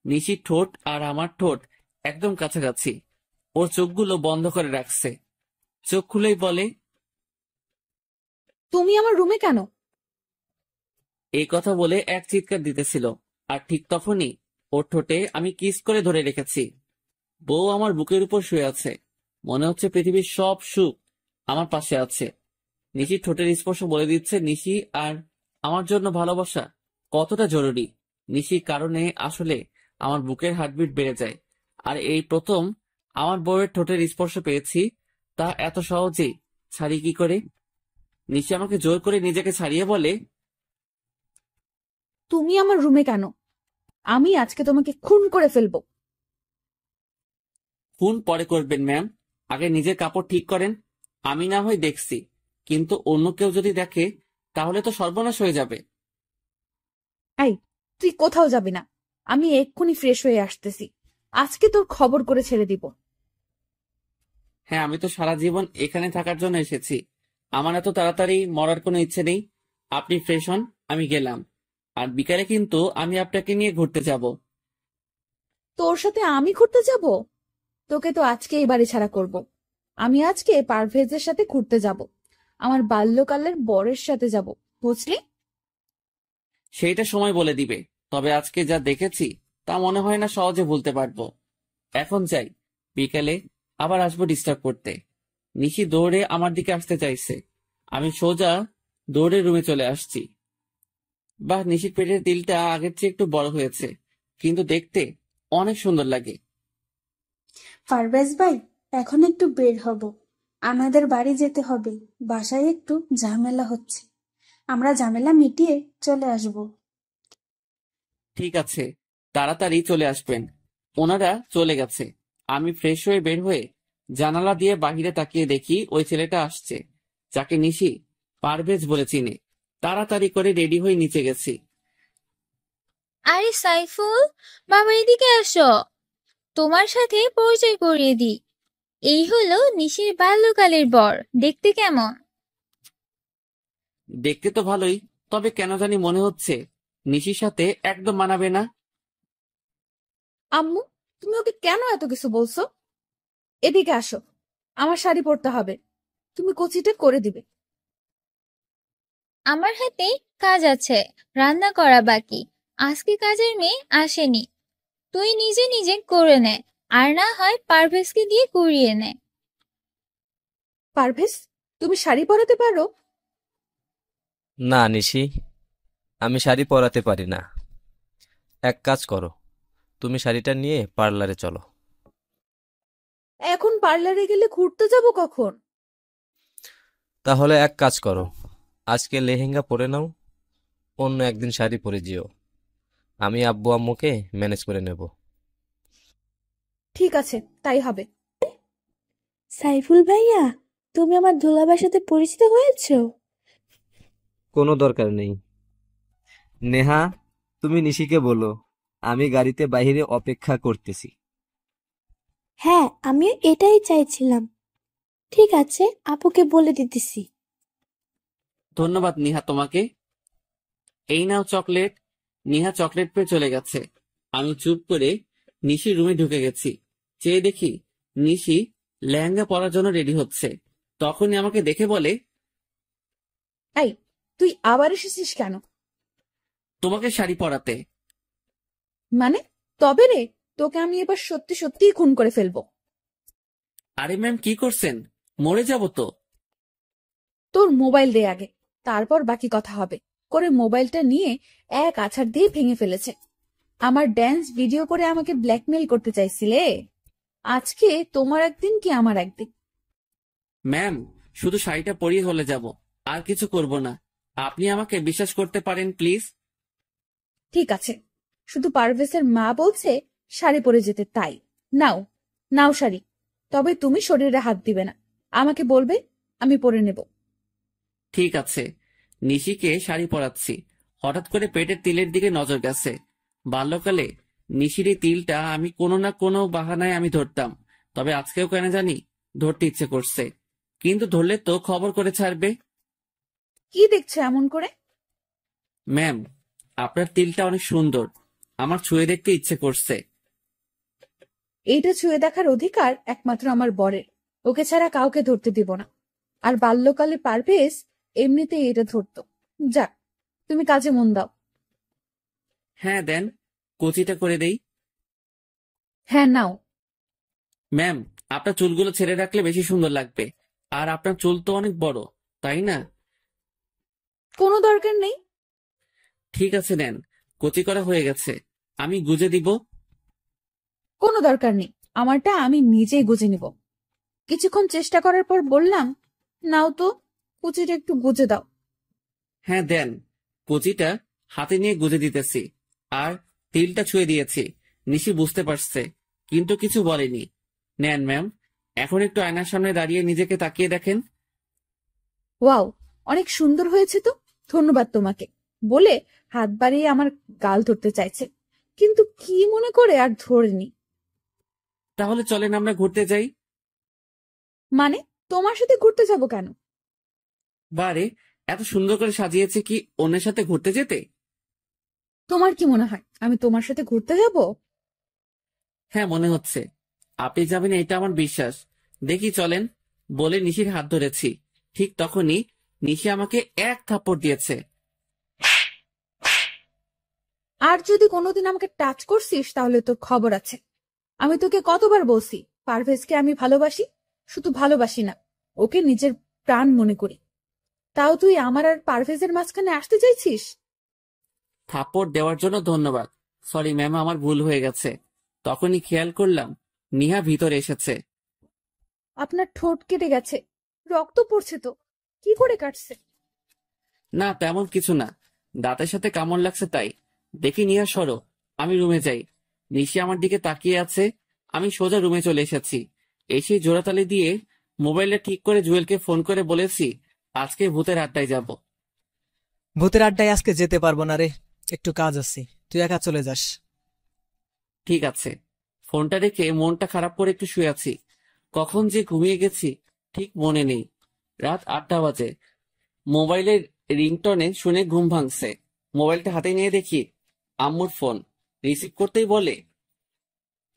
নিশির ঠোঁট আর আমার ঠোঁট একদম কাছাকাছি। ও চোখগুলো বন্ধ করে রাখছে। চোখ খুলেই বলে, তুমি আমার রুমে কেন? এই কথা বলে এক চিৎকার দিতেছিল। আর ঠিক তখনই ওর ঠোঁটে আমি কিস করে ধরে রেখেছি। বউ আমার বুকের উপর শুয়ে আছে। মনে হচ্ছে পৃথিবীর সব সুখ আমার পাশে আছে। নিশির ঠোঁটের স্পর্শ বলে দিচ্ছে নিশি আর আমার জন্য ভালোবাসা কতটা জরুরি। নিশির কারণে আসলে আমার বুকের হার্টবিট বেড়ে যায়। আর এই প্রথম আমার বউয়ের ঠোঁটের স্পর্শ পেয়েছি, তা এত সহজেই ছাড়ি কি করে? নিশি আমাকে জোর করে নিজেকে ছাড়িয়ে বলে, তুমি আমার রুমে কেন? আমি আজকে তোমাকে খুন করে ফেলবো। ফোন পরে করবেন ম্যাম, আগে নিজের কাপড় ঠিক করেন। আমি না হয় দেখছি, কিন্তু অন্য কেউ যদি দেখে তাহলে তো সর্বনাশ হয়ে যাবে। এই, তুই কোথাও যাবি না। আমি এক্ষুনি ফ্রেশ হয়ে আসতেছি। আজকে তোর খবর করে ছেড়ে দিব। হ্যাঁ, আমি তো সারা জীবন এখানে থাকার জন্য এসেছি। আমার এত তাড়াতাড়ি মরার কোনো ইচ্ছে নেই। আপনি ফ্রেশ হন, আমি গেলাম। আর বিকালে কিন্তু আমি আপনাকে নিয়ে ঘুরতে যাব। তোর সাথে আমি ঘুরতে যাব? তোকে তো আজকে এই বাড়ি ছাড়া করব। আমি আজকে পারভেজের সাথে ঘুরতে যাব। আমার বাল্যকালের বরের সাথে যাব, বুঝলি? সেইটা সময় বলে দিবে। তবে আজকে যা দেখেছি তা মনে হয় না সহজে ভুলতে পারবো। এখন যাই, বিকেলে আবার আসবো ডিস্টার্ব করতে। নিশি দৌড়ে আমার দিকে আসতে চাইছে, আমি সোজা দৌড়ে রুমে চলে আসছি। বাহ, নিশির পেটের তিলটা আগের চেয়ে একটু বড় হয়েছে, কিন্তু দেখতে অনেক সুন্দর লাগে। পারভেজ ভাই, এখন একটু বের হব। আমাদের বাড়ি যেতে হবে। বাসায় একটু ঝামেলা হচ্ছে। আমরা ঝামেলা মিটিয়ে চলে আসব। ঠিক আছে, তাড়াতাড়ি চলে আসবেন। ওনারা চলে গেছে। আমি ফ্রেশ হয়ে বের হয়ে জানালা দিয়ে বাহিরে তাকিয়ে দেখি ওই ছেলেটা আসছে, যাকে নিশি পারভেজ বলে চিনে। তাড়াতাড়ি করে রেডি হয়ে নিচে গেছি। আরে সাইফুল, বাবা এদিকে আসো, তোমার সাথে পরিচয় করিয়ে দিই। এই হলো নিশির বাল্যকালের বর। দেখতে কেমন? দেখতে তো ভালোই, তবে কেন জানি মনে হচ্ছে নিশির সাথে একদম মানাবে না। আম্মু, তুমি ওকে কেন এত কিছু বলছো? এদিকে আসো, আমার শাড়ি পরতে হবে। তুমি কচিটা করে দিবে। আমার হাতে কাজ আছে, রান্না করা বাকি। আজকে কাজের মেয়ে আসেনি, তুই নিজে নিজে করে নে, আর না হয় পারভেজকে দিয়ে করিয়ে নে। পারভেজ, তুমি শাড়ি পরাতে পারো? না নিশি, আমি শাড়ি পরাতে পারি না। এক কাজ করো, তুমি শাড়িটা নিয়ে পার্লারে চলো। এখন পার্লারে গেলে ঘুরতে যাব কখন? তাহলে এক কাজ করো, আজকে লেহেঙ্গা পরে নাও, অন্য একদিন শাড়ি পরে যেও। আমি আব্বু আম্মুকে ম্যানেজ করে নেব। ঠিক আছে, তাই হবে। সাইফুল ভাইয়া, তুমি আমার দুলাভাইয়ের সাথে পরিচিত হয়েছো? কোনো দরকার নেই। নেহা, তুমি নিশিকে বলো আমি গাড়িতে বাইরে অপেক্ষা করতেছি। হ্যাঁ, আমিও এটাই চাইছিলাম। ঠিক আছে, আপুকে বলে দিতেছি। ধন্যবাদ নিহা তোমাকে। এই নাও চকলেট। নিহা চকলেট পেয়ে চলে গেছে। আমি চুপ করে নিশির রুমে ঢুকে গেছি। চেয়ে দেখি নিশি লেহেঙ্গা পরার জন্য রেডি হচ্ছে। তখনই আমাকে দেখে বলে, এই, তুই আবার এসেছিস কেন? তোমাকে শাড়ি পরাতে। মানে, তবে রে, তোকে আমি এবার সত্যি সত্যিই খুন করে ফেলবো। আরে ম্যাম, কি করছেন? মরে যাব তো। তোর মোবাইল দে আগে, তারপর বাকি কথা হবে। করে মোবাইলটা নিয়ে এক আছাড় দিয়ে ভেঙে ফেলেছে। আমার ড্যান্স ভিডিও করে আমাকে ব্ল্যাকমেইল করতে চাইছিলে। আজকে তোমার একদিন কি আমার একদিন। ম্যাম, শুধু শাড়িটা পরিয়ে হলে যাব, আর কিছু করব না। আপনি আমাকে বিশ্বাস করতে পারেন প্লিজ। ঠিক আছে, শুধু পারভেজের মা বলছে শাড়ি পরে যেতে, তাই নাও, নাও শাড়ি। তবে তুমি শরীরে হাত দিবে না, আমাকে বলবে, আমি পরে নেব। ঠিক আছে। নিশিকে শাড়ি পরাচ্ছি। হঠাৎ করে পেটের তিলের দিকে নজর গেছে। বাল্যকালে নিশির এই তিলটা আমি কোনো না কোনো বাহানায় আমি ধরতাম, তবে আজকেও কেন জানি ধরতে ইচ্ছে করছে। কিন্তু ধরলে তো খবর করে ছাড়বে। কি দেখছে এমন করে? ম্যাম, আপনার তিলটা অনেক সুন্দর, আমার ছুঁয়ে দেখতে ইচ্ছে করছে। এইটা ছুঁয়ে দেখার অধিকার একমাত্র আমার বরের। ওকে ছাড়া কাউকে ধরতে দিব না। আর বাল্যকালে পারভেজ এমনিতেই এটা ধরতো। যাক, তুমি কাজে মন দাও। হ্যাঁ দেন, কচিটা করে দেই। হ্যাঁ, নাও। ম্যাম, আপনার চুলগুলো ছেড়ে রাখলে বেশি সুন্দর লাগবে। আর আপনার চুল তো অনেক বড়, তাই না? কোনো দরকার নেই। ঠিক আছে নেন, কচি করা হয়ে গেছে। আমি গুজে দিব। কোনো দরকার নেই, আমারটা আমি নিজেই গুজে নিব। কিছুক্ষণ চেষ্টা করার পর বললাম, নাও তো, কুচিটা একটু গুজে দাও। হ্যাঁ দেন। কুচিটা হাতে নিয়ে গুজে দিতেছি আর তিলটা ছুঁয়ে দিয়েছি। নিশি বুঝতে পারছে কিন্তু কিছু বলেনি। নেন ম্যাম, এখন একটু আয়নার সামনে দাঁড়িয়ে নিজেকে তাকিয়ে দেখেন। ওয়াও, অনেক সুন্দর হয়েছে তো, ধন্যবাদ তোমাকে বলে হাত বাড়িয়ে আমার গাল ধরতে চাইছে, কিন্তু কি মনে করে আর ধরেনি। তাহলে চলেন আমরা ঘুরতে যাই। মানে তোমার সাথে ঘুরতে যাব কেন? বারে, এত সুন্দর করে সাজিয়েছে কি অন্যের সাথে ঘুরতে যেতে? তোমার কি মনে হয় আমি তোমার সাথে ঘুরতে যাব? হ্যাঁ মনে হচ্ছে আপনি যাবেন, এটা আমার বিশ্বাস। দেখি চলেন বলে নিশির হাত ধরেছি। ঠিক তখনই নিশি আমাকে এক থাপ্পড় দিয়েছে। আর যদি কোনোদিন আমাকে টাচ করছিস তাহলে তোর খবর আছে। আমি তোকে কতবার বলছি পারভেজকে আমি ভালোবাসি, শুধু ভালোবাসি না, ওকে নিজের প্রাণ মনে করি। তাও তুই আমার আর পারভেজের মাঝখানে আসতে চাইছিস? থাপ্পড় দেওয়ার জন্য ধন্যবাদ। সরি ম্যাম, আমার ভুল হয়ে গেছে। তখনই খেয়াল করলাম নিহা ভিতরে এসেছে। আপনার ঠোঁট কেটে গেছে, রক্ত পড়ছে তো, কি করে কাটছে? না তেমন কিছু না, দাঁতের সাথে কামড় লাগছে তাই। দেখি নিহা সরো, আমি রুমে যাই। নিশি আমার দিকে তাকিয়ে আছে। আমি সোজা রুমে চলে এসেছি। এসে জোড়াতালি দিয়ে মোবাইলটা ঠিক করে জুয়েলকে ফোন করে বলেছি আজকে ভূতের আড্ডায় যাব। ভূতের আড্ডায় আজকে যেতে পারবো না রে, একটু কাজ আছে, তুই একা চলে যাস। ঠিক আছে। ফোনটা রেখে মনটা খারাপ করে একটু শুয়ে আছি। কখন যে ঘুমিয়ে গেছি ঠিক মনে নেই। রাত 8টা বাজে। মোবাইলের রিংটনে শুনে ঘুম ভাঙছে। মোবাইলটা হাতে নিয়ে দেখি আম্মুর ফোন। রিসিভ করতেই বলে,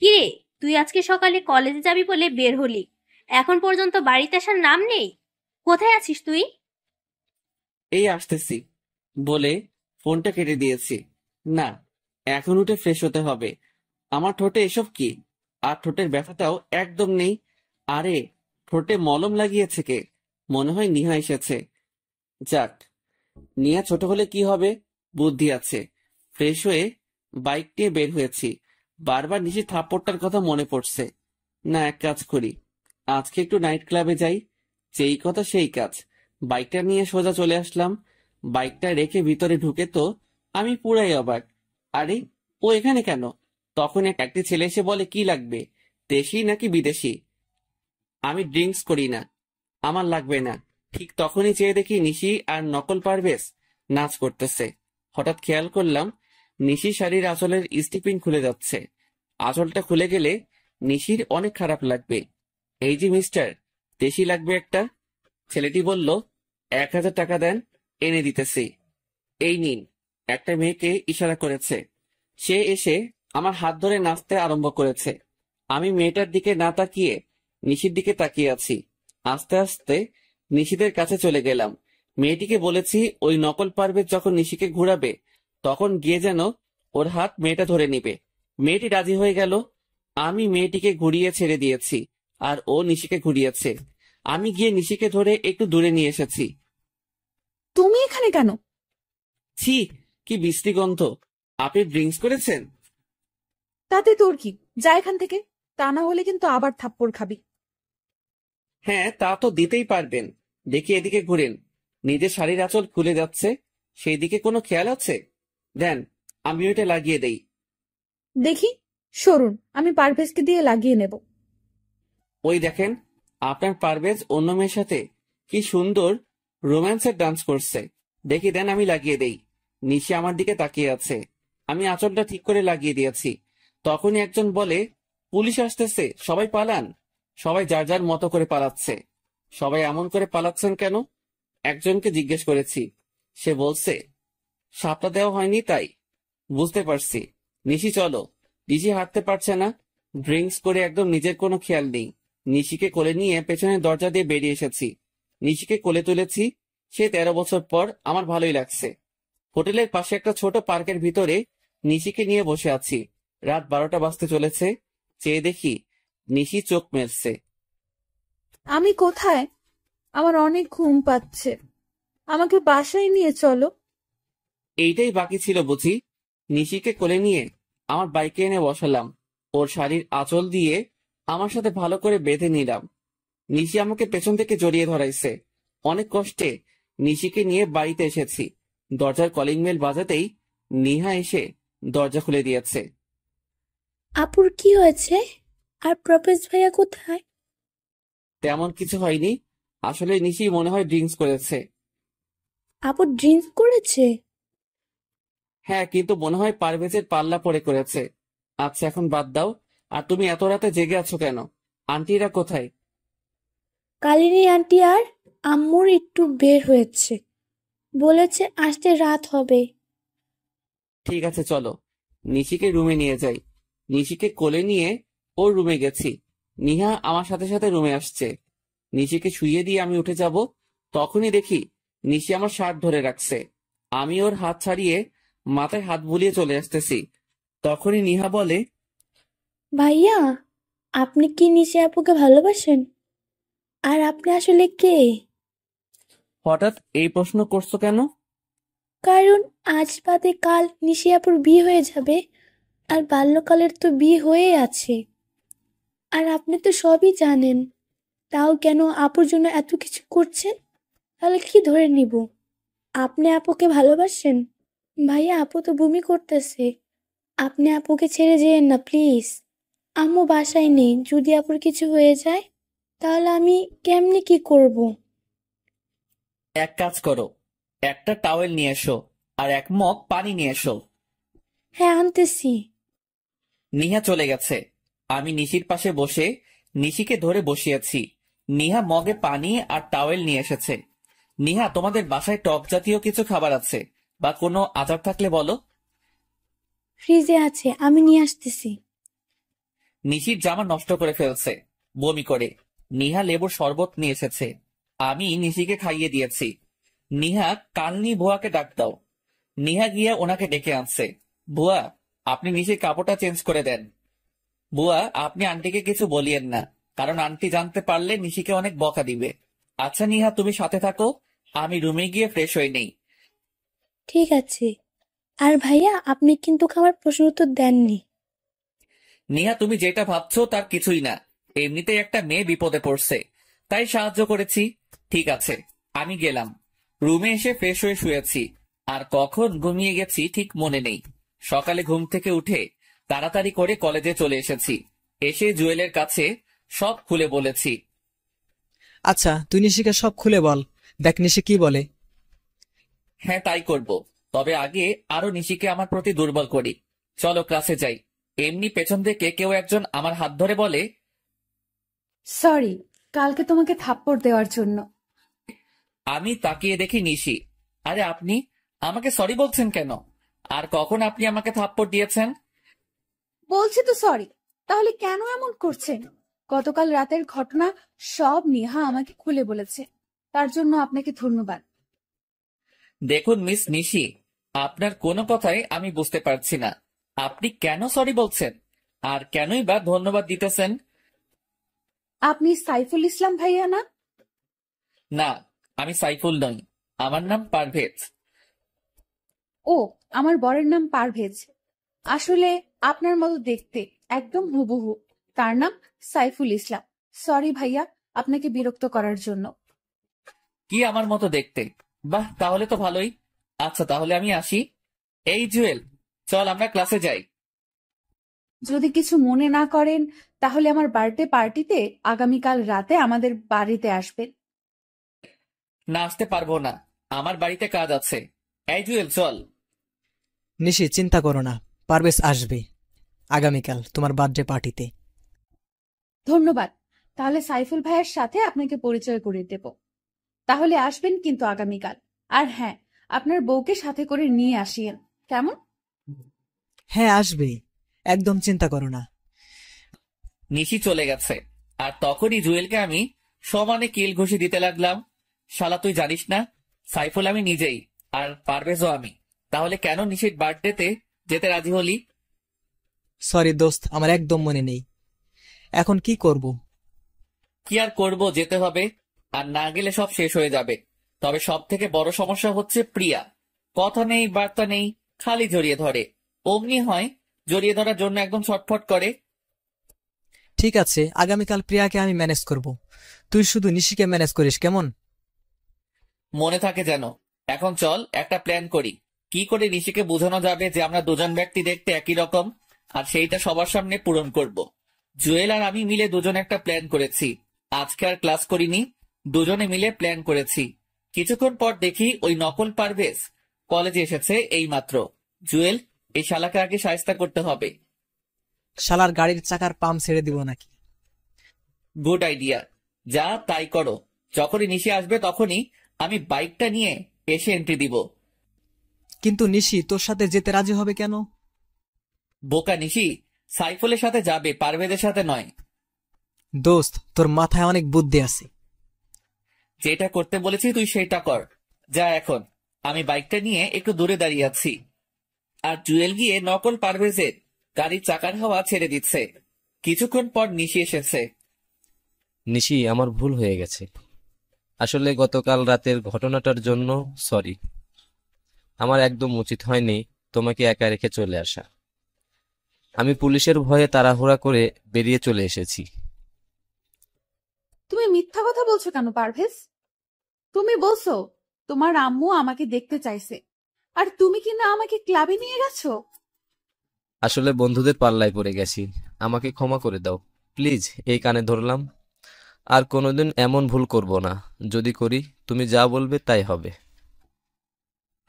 কিরে, তুই আজকে সকালে কলেজে যাবি বলে বের হলি, এখন পর্যন্ত বাড়িতে আসার নাম নেই। কোথায় আছিস তুই? এই আসতেছি বলে ফোনটা কেটে দিয়েছি। না, এখন উঠে ফ্রেশ হতে হবে। আমার ঠোঁটে এসব কি? আর ঠোঁটের ব্যথাটাও একদম নেই। আরে, ঠোঁটে মলম লাগিয়েছে কে? মনে হয় নিহা এসেছে। যাক, নিহা ছোট হলে কি হবে, বুদ্ধি আছে। ফ্রেশ হয়ে বাইক নিয়ে বের হয়েছি। বারবার নিশি থাপ্পড়টার কথা মনে পড়ছে। না, এক কাজ করি, আজকে একটু নাইট ক্লাবে যাই। যেই কথা সেই কাজ। বাইকটা নিয়ে সোজা চলে আসলাম। বাইকটা রেখে ভিতরে ঢুকে তো আমি পুরাই অবাক। আরে, ও এখানে কেন? তখন একটি ছেলে এসে বলে কি লাগবে, দেশি নাকি বিদেশি? আমি ড্রিঙ্কস করি না, আমার লাগবে না। ঠিক তখনই চেয়ে দেখি নিশি আর নকল পারভেজ নাচ করতেছে। হঠাৎ খেয়াল করলাম নিশি শাড়ির আঁচলের স্টিপিন খুলে যাচ্ছে। আঁচলটা খুলে গেলে নিশির অনেক খারাপ লাগবে। এই যে মিস্টার, দেশি লাগবে একটা। ছেলেটি বলল 1000 টাকা দেন, এনে দিতেছি। এই নিন। একটা মেয়েকে ইশারা করেছে। সে এসে আমার হাত ধরে নাচতে আরম্ভ করেছে। আমি মেয়েটার দিকে না তাকিয়ে নিশির দিকে তাকিয়ে আছি। আস্তে আস্তে নিশিদের কাছে চলে গেলাম। মেয়েটিকে বলেছি ওই নকল পারভেজ যখন নিশিকে ঘুরাবে তখন গিয়ে যেন ওর হাত মেয়েটা ধরে নিবে। মেয়েটি রাজি হয়ে গেল। আমি মেয়েটিকে ঘুরিয়ে ছেড়ে দিয়েছি আর ও নিশিকে ঘুরিয়েছে। আমি গিয়ে নিশিকে ধরে একটু দূরে নিয়ে এসেছি। তুমি এখানে কেন? ছি, কি বিশ্রী গন্ধ। আপনি ড্রিঙ্কস করেছেন? তাতে তোর কি, যা এখান থেকে, তা না হলে কিন্তু আবার থাপ্পড় খাবি। হ্যাঁ, তা তো দিতেই পারবেন। দেখি এদিকে ঘুরেন, নিজের শাড়ির আঁচল খুলে যাচ্ছে, সেই দিকে কোনো খেয়াল আছে? দেন, আমি ওইটা লাগিয়ে দেই। দেখি, সরুন, আমি পারভেজকে দিয়ে লাগিয়ে নেব। ওই দেখেন, আপনার পারভেজ অন্য মেয়ের সাথে কি সুন্দর রোম্যান্সের ডান্স করছে। দেখি দেন, আমি লাগিয়ে দেই। নিশি আমার দিকে তাকিয়ে আছে। আমি আঁচলটা ঠিক করে লাগিয়ে দিয়েছি। তখনই একজন বলে, পুলিশ আসতেছে, সবাই পালান। সবাই যার যার মতো করে পালাচ্ছে। সবাই এমন করে পালাচ্ছেন কেন? একজনকে জিজ্ঞেস করেছি। সে বলছে সাপটা দেওয়া হয়নি তাই। বুঝতে পারছি। নিশি চলো। নিশি হাঁটতে পারছে না, ড্রিঙ্কস করে একদম নিজের কোনো খেয়াল নেই। নিশিকে কোলে নিয়ে পেছনের দরজা দিয়ে বেরিয়ে এসেছি। নিশিকে কোলে তুলেছি। সে 13 বছর পর আমার ভালোই লাগছে। হোটেলের পাশে একটা ছোট পার্কের ভিতরে নিশিকে নিয়ে বসে আছি। রাত 12টা বাজতে চলেছে। চেয়ে দেখি নিশি চোখ মেলছে। আমি কোথায়? আমার অনেক ঘুম পাচ্ছে, আমাকে বাসায় নিয়ে চলো। এইটাই বাকি ছিল বুঝি। নিশিকে কোলে নিয়ে আমার বাইকে এনে বসালাম। ওর শাড়ির আঁচল দিয়ে আমার সাথে ভালো করে বেঁধে নিলাম। নিশি আমাকে পেছন থেকে জড়িয়ে ধরাইছে। অনেক কষ্টে নিশিকে নিয়ে বাড়িতে এসেছি। দরজার কলিং বেল বাজাতেই নিহা এসে দরজা খুলে দিয়েছে। আপুর কি হয়েছে? আর প্রপেজ ভাইয়া কোথায়? তেমন কিছু হয়নি, আসলে নিশি মনে হয় ড্রিঙ্কস করেছে। আপু ড্রিঙ্কস করেছে? হ্যাঁ, কিন্তু মনে হয় পারভেজের পাল্লা পড়ে করেছে। আচ্ছা, এখন বাদ দাও। আর তুমি এত রাতে জেগে আছো কেন? আন্টিরা কোথায়? কালিনী আন্টি আর আম্মুর একটু বের হয়েছে, বলেছে আসতে রাত হবে। ঠিক আছে, চলো নিশিকে রুমে নিয়ে যাই। নিশিকে কোলে নিয়ে ওর রুমে গেছি। নিহা আমার সাথে সাথে রুমে আসছে। নিশিকে শুইয়ে দিয়ে আমি উঠে যাব, তখনই দেখি নিশি আমার শার্ট ধরে রাখছে। আমি ওর হাত ছাড়িয়ে মাথায় হাত বুলিয়ে চলে আসতেছি। তখনই নিহা বলে, ভাইয়া, আপনি কি নিশি আপুকে ভালোবাসেন? আর আপনি আসলে কে? হঠাৎ এই প্রশ্ন করছো কেন? কারণ আজ বাদে কাল নিশি আপুর বিয়ে হয়ে যাবে, আর বাল্যকালের তো বিয়ে হয়ে আছে। আর আপনি তো সবই জানেন, তাও কেন আপুর জন্য এত কিছু করছেন? তাহলে কি ধরে নিব? আপনি আপুকে ভালোবাসেন? ভাইয়া, আপু তো বমি করতেছে। আপনি আপুকে ছেড়ে যেয়েন না প্লিজ। আম্মু বাসায় নেই, যদি আপুর কিছু হয়ে যায় তাহলে আমি কেমনে কি করব? এক কাজ করো, একটা টাওয়েল নিয়ে এসো আর এক মগ পানি নিয়ে এসো। হ্যাঁ, আনতেছি। নিহা চলে গেছে। আমি নিশির পাশে বসে নিশিকে ধরে বসিয়েছি। নিহা মগে পানি আর টাওয়েল নিয়ে এসেছে। নিহা, তোমাদের বাসায় টক জাতীয় কিছু খাবার আছে বা কোনো আচার থাকলে বলো। ফ্রিজে আছে, আমি নিয়ে আসতেছি। নিশির জামা নষ্ট করে ফেলছে বমি করে। নিহা লেবুর শরবত নিয়ে এসেছে, আমি নিশিকে খাইয়ে দিয়েছি। নিহা, কালনি বুয়াকে ডাক দাও। নিহা গিয়ে ওনাকে ডেকে আনছে। বুয়া, আপনি নিশির কাপড়টা চেঞ্জ করে দেন। বুয়া, আপনি আন্টিকে কিছু বলিয়েন না, কারণ আন্টি জানতে পারলে নিশিকে অনেক বকা দিবে। আচ্ছা নিহা, তুমি সাথে থাকো, আমি রুমে গিয়ে ফ্রেশ হয়ে নেই। ঠিক আছে। আর ভাইয়া, আপনি কিন্তু আমার প্রশ্ন উত্তর দেননি। নিহা, তুমি যেটা ভাবছো তার কিছুই না। এমনিতেই একটা মেয়ে বিপদে পড়ছে, তাই সাহায্য করেছি। ঠিক আছে, আমি গেলাম। রুমে এসে ফ্রেশ হয়ে শুয়েছি, আর কখন ঘুমিয়ে গেছি ঠিক মনে নেই। সকালে ঘুম থেকে উঠে তাড়াতাড়ি করে কলেজে চলে এসেছি। এসে জুয়েলের কাছে সব খুলে বলেছি। আচ্ছা, তুই নিশিকে সব খুলে বল, দেখ নিশি কি বলে। হ্যাঁ, তাই করব। তবে আগে আরো নিশিকে আমার প্রতি দুর্বল করি। চলো ক্লাসে যাই। এমনি পেছন থেকে কেউ একজন আমার হাত ধরে বলে, সরি কালকে তোমাকে থাপ্পড় দেওয়ার জন্য। আমি তাকিয়ে দেখি নিশি। আরে আপনি আমাকে সরি বলছেন কেন? আর কখন আপনি আমাকে থাপ্পড় দিয়েছেন? বলছি তো সরি, তাহলে কেন এমন করছেন? গতকাল রাতের ঘটনা সব নেহা আমাকে খুলে বলেছে, তার জন্য আপনাকে ধন্যবাদ। দেখুন মিস নিশি, আপনার কোনো কথাই আমি বুঝতে পারছি না। আপনি কেন সরি বলছেন আর কেনই বা ধন্যবাদ দিতেছেন? আপনি সাইফুল ইসলাম ভাইয়া না? না, আমি সাইফুল নই, আমার নাম পারভেজ। ও, আমার বরের নাম পারভেজ। আসলে আপনার মতো দেখতে, একদম হুবহু। তার নাম সাইফুল ইসলাম। সরি ভাইয়া, আপনাকে বিরক্ত করার জন্য। কি আমার মতো দেখতে? বাহ, তাহলে তো ভালোই। আচ্ছা, তাহলে আমি আসি। এই জুয়েল, চল আমরা ক্লাসে যাই। যদি কিছু মনে না করেন তাহলে আমার বার্থডে পার্টিতে আগামীকাল রাতে আমাদের বাড়িতে আসবেন। না, আসতে পারবো না, আমার বাড়িতে কাজ আছে। এই জুয়েল, চল। নিশি, চিন্তা করো না, পারভেজ আসবে আগামীকাল তোমার বার্থডে পার্টিতে। ধন্যবাদ। তাহলে সাইফুল ভাইয়ের সাথে আপনাকে পরিচয় করিয়ে দেব। তাহলে আসবেন কিন্তু আগামীকাল। আর হ্যাঁ, আপনার বউকে সাথে করে নিয়ে আসিয়েন, কেমন? হ্যাঁ, আসবে, একদম চিন্তা করো না। নিশি চলে গেছে, আর তখনই জুয়েলকে আমি সমানে কিল ঘুষি দিতে লাগলাম। শালা, তুই জানিস না সাইফুল আমি নিজেই, আর পারভেজও আমি। তাহলে কেন নিশির বার্থডেতে যেতে রাজি হলি? সরি দোস্ত, আমার একদম মনে নেই। এখন কি করব? কি আর করব, যেতে হবে। আর না গেলে সব শেষ হয়ে যাবে। তবে সব থেকে বড় সমস্যা হচ্ছে প্রিয়া। কথা নেই, বার্তা নেই, খালি জড়িয়ে ধরে। অমনি হয়, জড়িয়ে ধরার জন্য একদম ছটফট করে। ঠিক আছে, আগামীকাল প্রিয়াকে আমি ম্যানেজ করব। তুই শুধু নিশিকে ম্যানেজ করিস, কেমন? মনে থাকে যেন। এখন চল একটা প্ল্যান করি, কি করে নিশিকে বোঝানো যাবে যে আমরা দুজন ব্যক্তি দেখতে একই রকম, আর সেইটা সবার সামনে পূরণ করব। জুয়েল আর আমি মিলে দুজন একটা প্ল্যান করেছি। আজকে আর ক্লাস করিনি, দুজনে মিলে প্ল্যান করেছি। কিছুক্ষণ পর দেখি ওই নকল পারভেজ কলেজে এসেছে এইমাত্র। জুয়েল, এই শালাকে আগে শায়েস্তা করতে হবে। শালার গাড়ির চাকার পাম্প ছেড়ে দিব নাকি? গুড আইডিয়া, যা তাই করো। যখনই নিশি আসবে তখনই আমি বাইকটা নিয়ে এসে এন্ট্রি দিব। কিন্তু নিশি তোর সাথে যেতে রাজি হবে কেন? বোকা নিশি সাইফুলের সাথে যাবে, পারভেজের সাথে নয়। দোস্ত, তোর মাথায় অনেক বুদ্ধি আছে। যেটা করতে বলেছি তুই সেটা কর। যা এখন। আমি বাইকটা নিয়ে একটু দূরে দাঁড়িয়ে আছি, আর জুয়েল গিয়ে নকল পারভেজের গাড়ির চাকার হাওয়া ছেড়ে দিচ্ছে। কিছুক্ষণ পর নিশি এসেছে। নিশি, আমার ভুল হয়ে গেছে। আসলে গতকাল রাতের ঘটনাটার জন্য সরি। আমার একদম উচিত হয়নি তোমাকে একা রেখে চলে আসা। আমি পুলিশের ভয়ে তাড়াহুড়া করে বেরিয়ে চলে এসেছি। তুমি মিথ্যা কথা বলছো কেন পারভেজ? তুমি বলছো তোমার আম্মু আমাকে দেখতে চাইছে, আর তুমি কিনা আমাকে ক্লাবে নিয়ে গেছো। আসলে বন্ধুদের পাল্লায় পড়ে গেছি, আমাকে ক্ষমা করে দাও প্লিজ। এই কানে ধরলাম, আর কোনোদিন এমন ভুল করব না। যদি করি তুমি যা বলবে তাই হবে।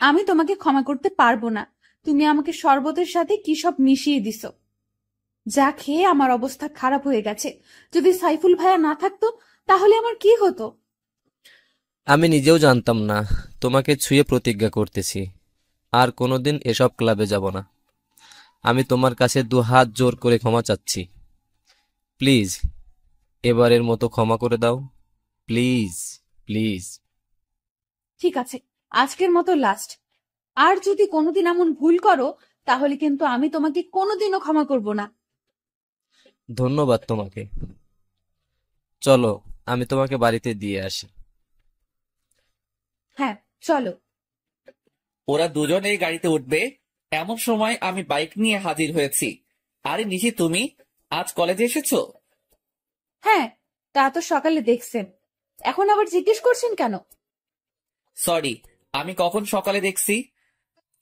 আমি তোমাকে ক্ষমা করতে পারবো না। তুমি আমাকে শরবতের সাথে কি সব মিশিয়ে দিছো, যা খেয়ে আমার অবস্থা খারাপ হয়ে গেছে। যদি সাইফুল ভাইয়া না থাকতো তাহলে আমার কি হতো? আমি নিজেও জানতাম না। তোমাকে ছুঁয়ে প্রতিজ্ঞা করতেছি, আর কোনোদিন এসব ক্লাবে যাব না। আমি তোমার কাছে 2 হাত জোর করে ক্ষমা চাচ্ছি। প্লিজ, এবারের মতো ক্ষমা করে দাও। Please please. ঠিক আছে, আজকের মতো লাস্ট। আর যদি কোনোদিন এমন ভুল করো তাহলে কিন্তু আমি তোমাকে কোনোদিনও ক্ষমা করব না। ধন্যবাদ তোমাকে। চলো, আমি তোমাকে বাড়িতে দিয়ে আসি। হ্যাঁ, চলো। ওরা দুজনেই গাড়িতে উঠবে, এমন সময় আমি বাইক নিয়ে হাজির হয়েছি। আরে নিশি, তুমি আজ কলেজে এসেছো? হ্যাঁ, তা তো সকালে দেখছেন, এখন আবার জিজ্ঞেস করছেন কেন? সরি, আমি কখন সকালে দেখছি?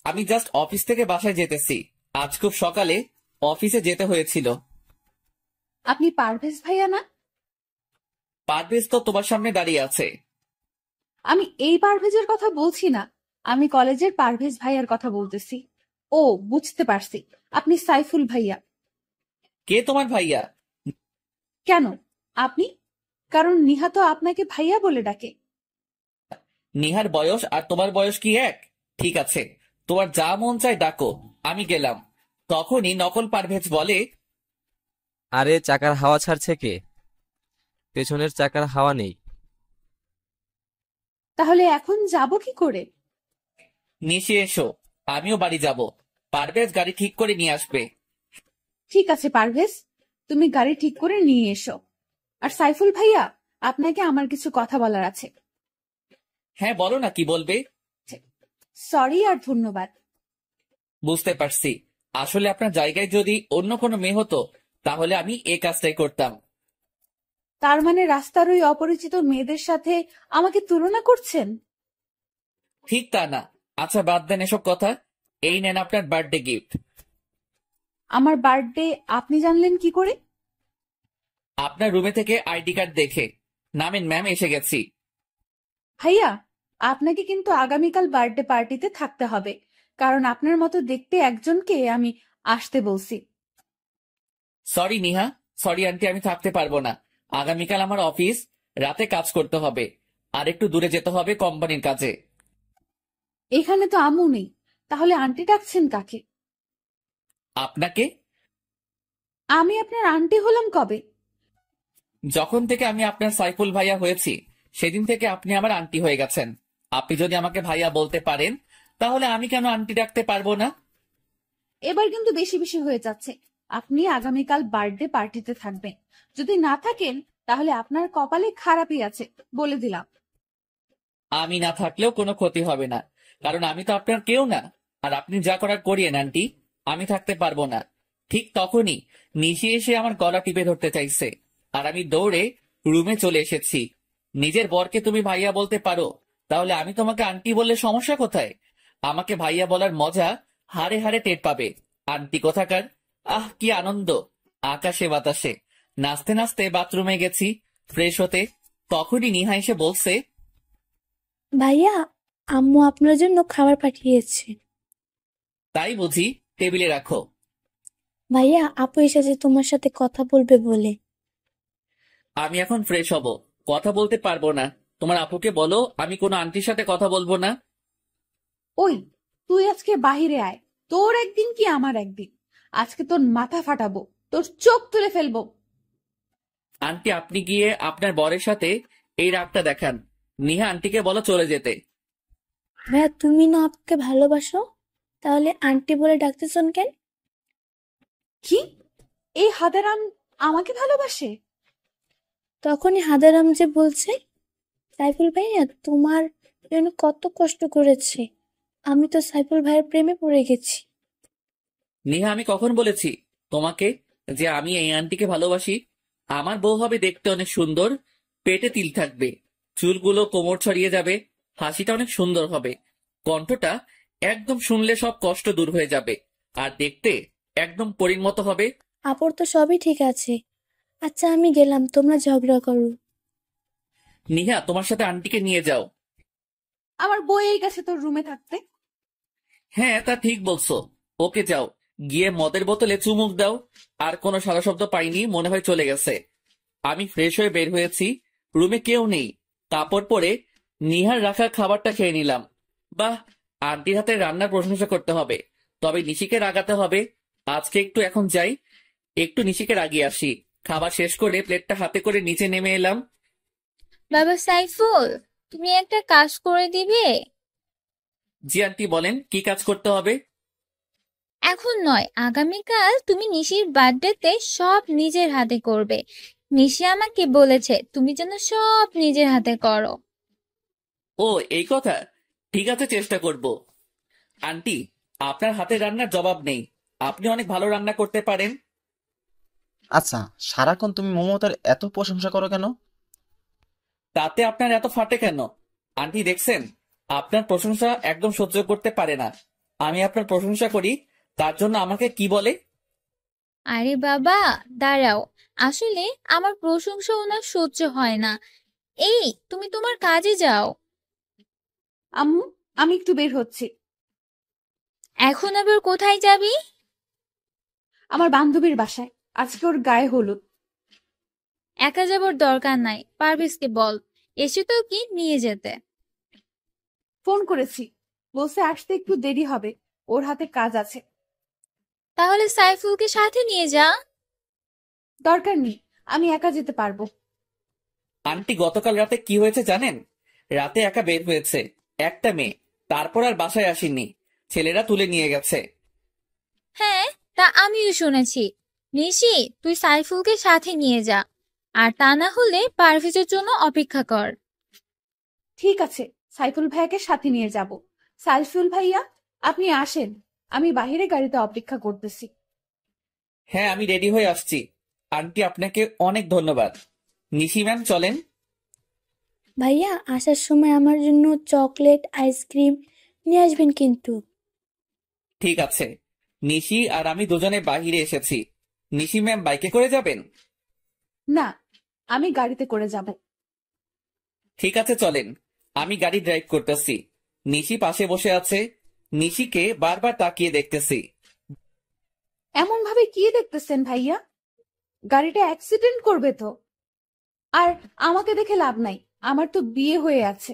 আমি জাস্ট অফিস থেকে বাসায় যেতেছি। আজ খুব সকালে অফিসে যেতে হয়েছিল। আপনি পারভেজ ভাইয়া না? পারভেজ তো তোমার সামনে দাঁড়িয়ে আছে। আমি এই পারভেজের কথা বলছি না, আমি কলেজের পারভেজ ভাইয়ার কথা বলতেছি। ও, বুঝতে পারছি, আপনি সাইফুল ভাইয়া। কে তোমার ভাইয়া? কেন আপনি? কারণ নিহা তো আপনাকে ভাইয়া বলে ডাকে। নিহার বয়স আর তোমার বয়স কি এক? ঠিক আছে, তোমার যা মন চায় ডাকো, আমি গেলাম। তখনই নকল পারভেজ বলে, আরে চাকার হাওয়া ছাড়ছে কে? পেছনের চাকার হাওয়া নেই। তাহলে এখন যাব কি করে? নিশে এসো, আমিও বাড়ি যাব। পারভেজ গাড়ি ঠিক করে নিয়ে আসবে। ঠিক আছে পারভেজ, তুমি গাড়ি ঠিক করে নিয়ে এসো। আর সাইফুল ভাইয়া, আপনাকে আমার কিছু কথা বলার আছে। হ্যাঁ, বলো না, কি বলবে? সরি আর ধন্যবাদ। বুঝতে পারছি। আসলে আপনার জায়গায় যদি অন্য কোনো মেয়ে হতো তাহলে আমি এই কাজটাই করতাম। তার মানে রাস্তার ওই অপরিচিত মেয়েদের সাথে আমাকে তুলনা করছেন? ঠিক তা না। আচ্ছা, বাদ দেন এসব কথা। এই নেন আপনার বার্থডে গিফট। আমার বার্থডে আপনি জানলেন কি করে? আপনার রুমে থেকে আইডি কার্ড দেখে। নামেন ম্যাম, এসে গেছি। ভাইয়া, আপনাকে কিন্তু আগামীকাল বার্থডে পার্টিতে থাকতে হবে, কারণ আপনার মতো দেখতে একজনকে আমি আসতে বলছি। সরি নিহা, সরি আন্টি, আমি থাকতে পারবো না। আগামীকাল আমার অফিস, রাতে কাজ করতে হবে, আর একটু দূরে যেতে হবে কোম্পানির কাজে। এখানে তো আম্মু নেই, তাহলে আন্টি ডাকছেন কাকে? আপনাকে। আমি আপনার আন্টি হলাম কবে? যখন থেকে আমি আপনার সাইফুল ভাইয়া হয়েছি সেদিন থেকে আপনি আমার আন্টি হয়ে গেছেন। আপনি যদি আমাকে ভাইয়া বলতে পারেন তাহলে আমি কেন আন্টি ডাকতে পারবো না? এবার কিন্তু বেশি বেশি হয়ে যাচ্ছে। আপনি আগামীকাল বার্থডে পার্টিতে থাকবেন। যদি না থাকেন তাহলে আপনার কপালে খারাপই আছে, বলে দিলাম। আমি না থাকলেও কোনো ক্ষতি হবে না, কারণ আমি তো আপনার কেউ না। আর আপনি যা করার করিয়েন আন্টি, আমি থাকতে পারবো না। ঠিক তখনই নিশি এসে আমার গলা টিপে ধরতে চাইছে, আর আমি দৌড়ে রুমে চলে এসেছি। নিজের বরকে তুমি ভাইয়া বলতে পারো, তাহলে আমি তোমাকে আন্টি বললে সমস্যা কোথায়? আমাকে ভাইয়া বলার মজা হাড়ে হাড়ে টের পাবে। আন্টি কোথাকার! আহ, কি আনন্দ! আকাশে বাতাসে নাচতে নাচতে বাথরুমে গেছি ফ্রেশ হতে। তখনই নিহা এসে বলছে, ভাইয়া, আম্মু আপনার জন্য খাবার পাঠিয়েছে। তাই বুঝি? টেবিলে রাখো। ভাইয়া, আপু এসেছে তোমার সাথে কথা বলবে বলে। আমি এখন ফ্রেশ হব, কথা বলতে পারবো না। তোমার আপুকে বলো আমি কোনো আন্টির সাথে কথা বলবো না। ওই, তুই আজকে বাহিরে আয়, তোর একদিন কি আমার একদিন। আজকে তোর মাথা ফাটাবো, তোর চোখ তুলে ফেলবো। আন্টি, আপনি গিয়ে আপনার বরের সাথে এই রাগটা দেখান। নিহা আন্টিকে বলো চলে যেতে। ভাইয়া, তুমি না আপুকে ভালোবাসো, তাহলে আন্টি বলে ডাকতেছেন কেন? কি? এই হাদারাম আমাকে ভালোবাসে? তখনই হাদারাম যে বলছে, সাইফুল ভাইয়া তোমার জন্য কত কষ্ট করেছে, আমি তো সাইফুল ভাইয়ের প্রেমে পড়ে গেছি। নিহা, আমি কখন বলেছি তোমাকে যে আমি এই আন্টিকে ভালোবাসি? আমার বউ হবে দেখতে অনেক সুন্দর, পেটে তিল থাকবে, চুলগুলো কোমর ছড়িয়ে যাবে, হাসিটা অনেক সুন্দর হবে, কণ্ঠটা একদম শুনলে সব কষ্ট দূর হয়ে যাবে, আর দেখতে একদম পরীর মতো হবে। আপুর তো সবই ঠিক আছে। আচ্ছা আমি গেলাম, তোমরা ঝগড়া করো। নিহা, তোমার সাথে আন্টিকে নিয়ে যাও। আমার বইয়ের কাছে তোর রুমে থাকতে। হ্যাঁ, তা ঠিক বলছো। ওকে, যাও গিয়ে মদের বোতলে চুমুক দাও। আর কোনো সারা শব্দ পাইনি, মনে হয় চলে গেছে। আমি ফ্রেশ হয়ে বের হয়েছি, রুমে কেউ নেই। কাপড় পরে নিহার রাখা খাবারটা খেয়ে নিলাম। বাহ, আন্টির হাতে রান্নার প্রশংসা করতে হবে। তবে নিশিকে রাগাতে হবে। আজকে একটু এখন যাই, একটু নিশিকে রাগিয়ে আসি। খাবার শেষ করে প্লেটটা হাতে করে নিচে নেমে এলাম। বাবা সাইফুল, তুমি একটা কাজ করে দিবে? জি আন্টি, বলেন কি কাজ করতে হবে? এখন নয়, আগামীকাল তুমি নিশির বার্থডেতে সব নিজের হাতে করবে। নিশি আমাকে বলেছে তুমি যেন সব নিজের হাতে করো। ও, এই কথা। ঠিক আছে, চেষ্টা করব। আন্টি, আপনার হাতে রান্নার জবাব নেই। আপনি অনেক ভালো রান্না করতে পারেন। আচ্ছা, সারাক্ষণ তুমি মমতার এত প্রশংসা করো কেন? তাতে আপনার এত ফাটে কেন? আন্টি দেখছেন, আপনার প্রশংসা একদম সহ্য করতে পারে না। আমি আপনার প্রশংসা করি, তার জন্য আমাকে কি বলে? আরে বাবা দাঁড়াও, আসলে আমার প্রশংসা ওনার সহ্য হয় না। এই, তুমি তোমার কাজে যাও। আম্মু, আমি একটু বের হচ্ছি। এখন আবার কোথায় যাবি? আমার বান্ধবীর বাসায়, আজকে ওর গায়ে হলুদ। একা যাবার দরকার নাই, পারভেজকে বল এসে তো কি নিয়ে যেতে। ফোন করেছি, বলছে আসতে একটু দেরি হবে, ওর হাতে কাজ আছে। তাহলে সাইফুলকে সাথে নিয়ে যা। দরকার নেই, আমি একা যেতে পারবো। আন্টি, গতকাল রাতে কি হয়েছে জানেন? রাতে একা বের হয়েছে একটা মেয়ে, তারপর আর বাসায় আসেনি। ছেলেরা তুলে নিয়ে গেছে। হ্যাঁ, তা আমিও শুনেছি। নিশি, তুই সাইফুলকে সাথে নিয়ে যা, আর তা না হলে পারভেজের জন্য অপেক্ষা কর। ঠিক আছে, সাইফুল ভাইয়াকে সাথে নিয়ে যাব। সাইফুল ভাইয়া, আপনি আসেন, আমি বাহিরে গাড়িতে অপেক্ষা করতেছি। হ্যাঁ, আমি রেডি হয়ে আসছি। আন্টি, আপনাকে অনেক ধন্যবাদ। নিশি ম্যাম, চলেন। ভাইয়া, আসার সময় আমার জন্য চকলেট আইসক্রিম নিয়ে আসবেন কিন্তু। ঠিক আছে। নিশি আর আমি দুজনে বাহিরে এসেছি। নিশি ম্যাম বাইকে করে যাবেন? না, আমি গাড়িতে করে যাব। ঠিক আছে, চলেন। আমি গাড়ি ড্রাইভ করতেছি। নিশি পাশে বসে আছে। নিশিকে বারবার তাকিয়ে দেখতেছি। এমন ভাবে কি দেখতেছেন ভাইয়া? গাড়িটা অ্যাক্সিডেন্ট করবে তো। আর আমাকে দেখে লাভ নাই, আমার তো বিয়ে হয়ে আছে।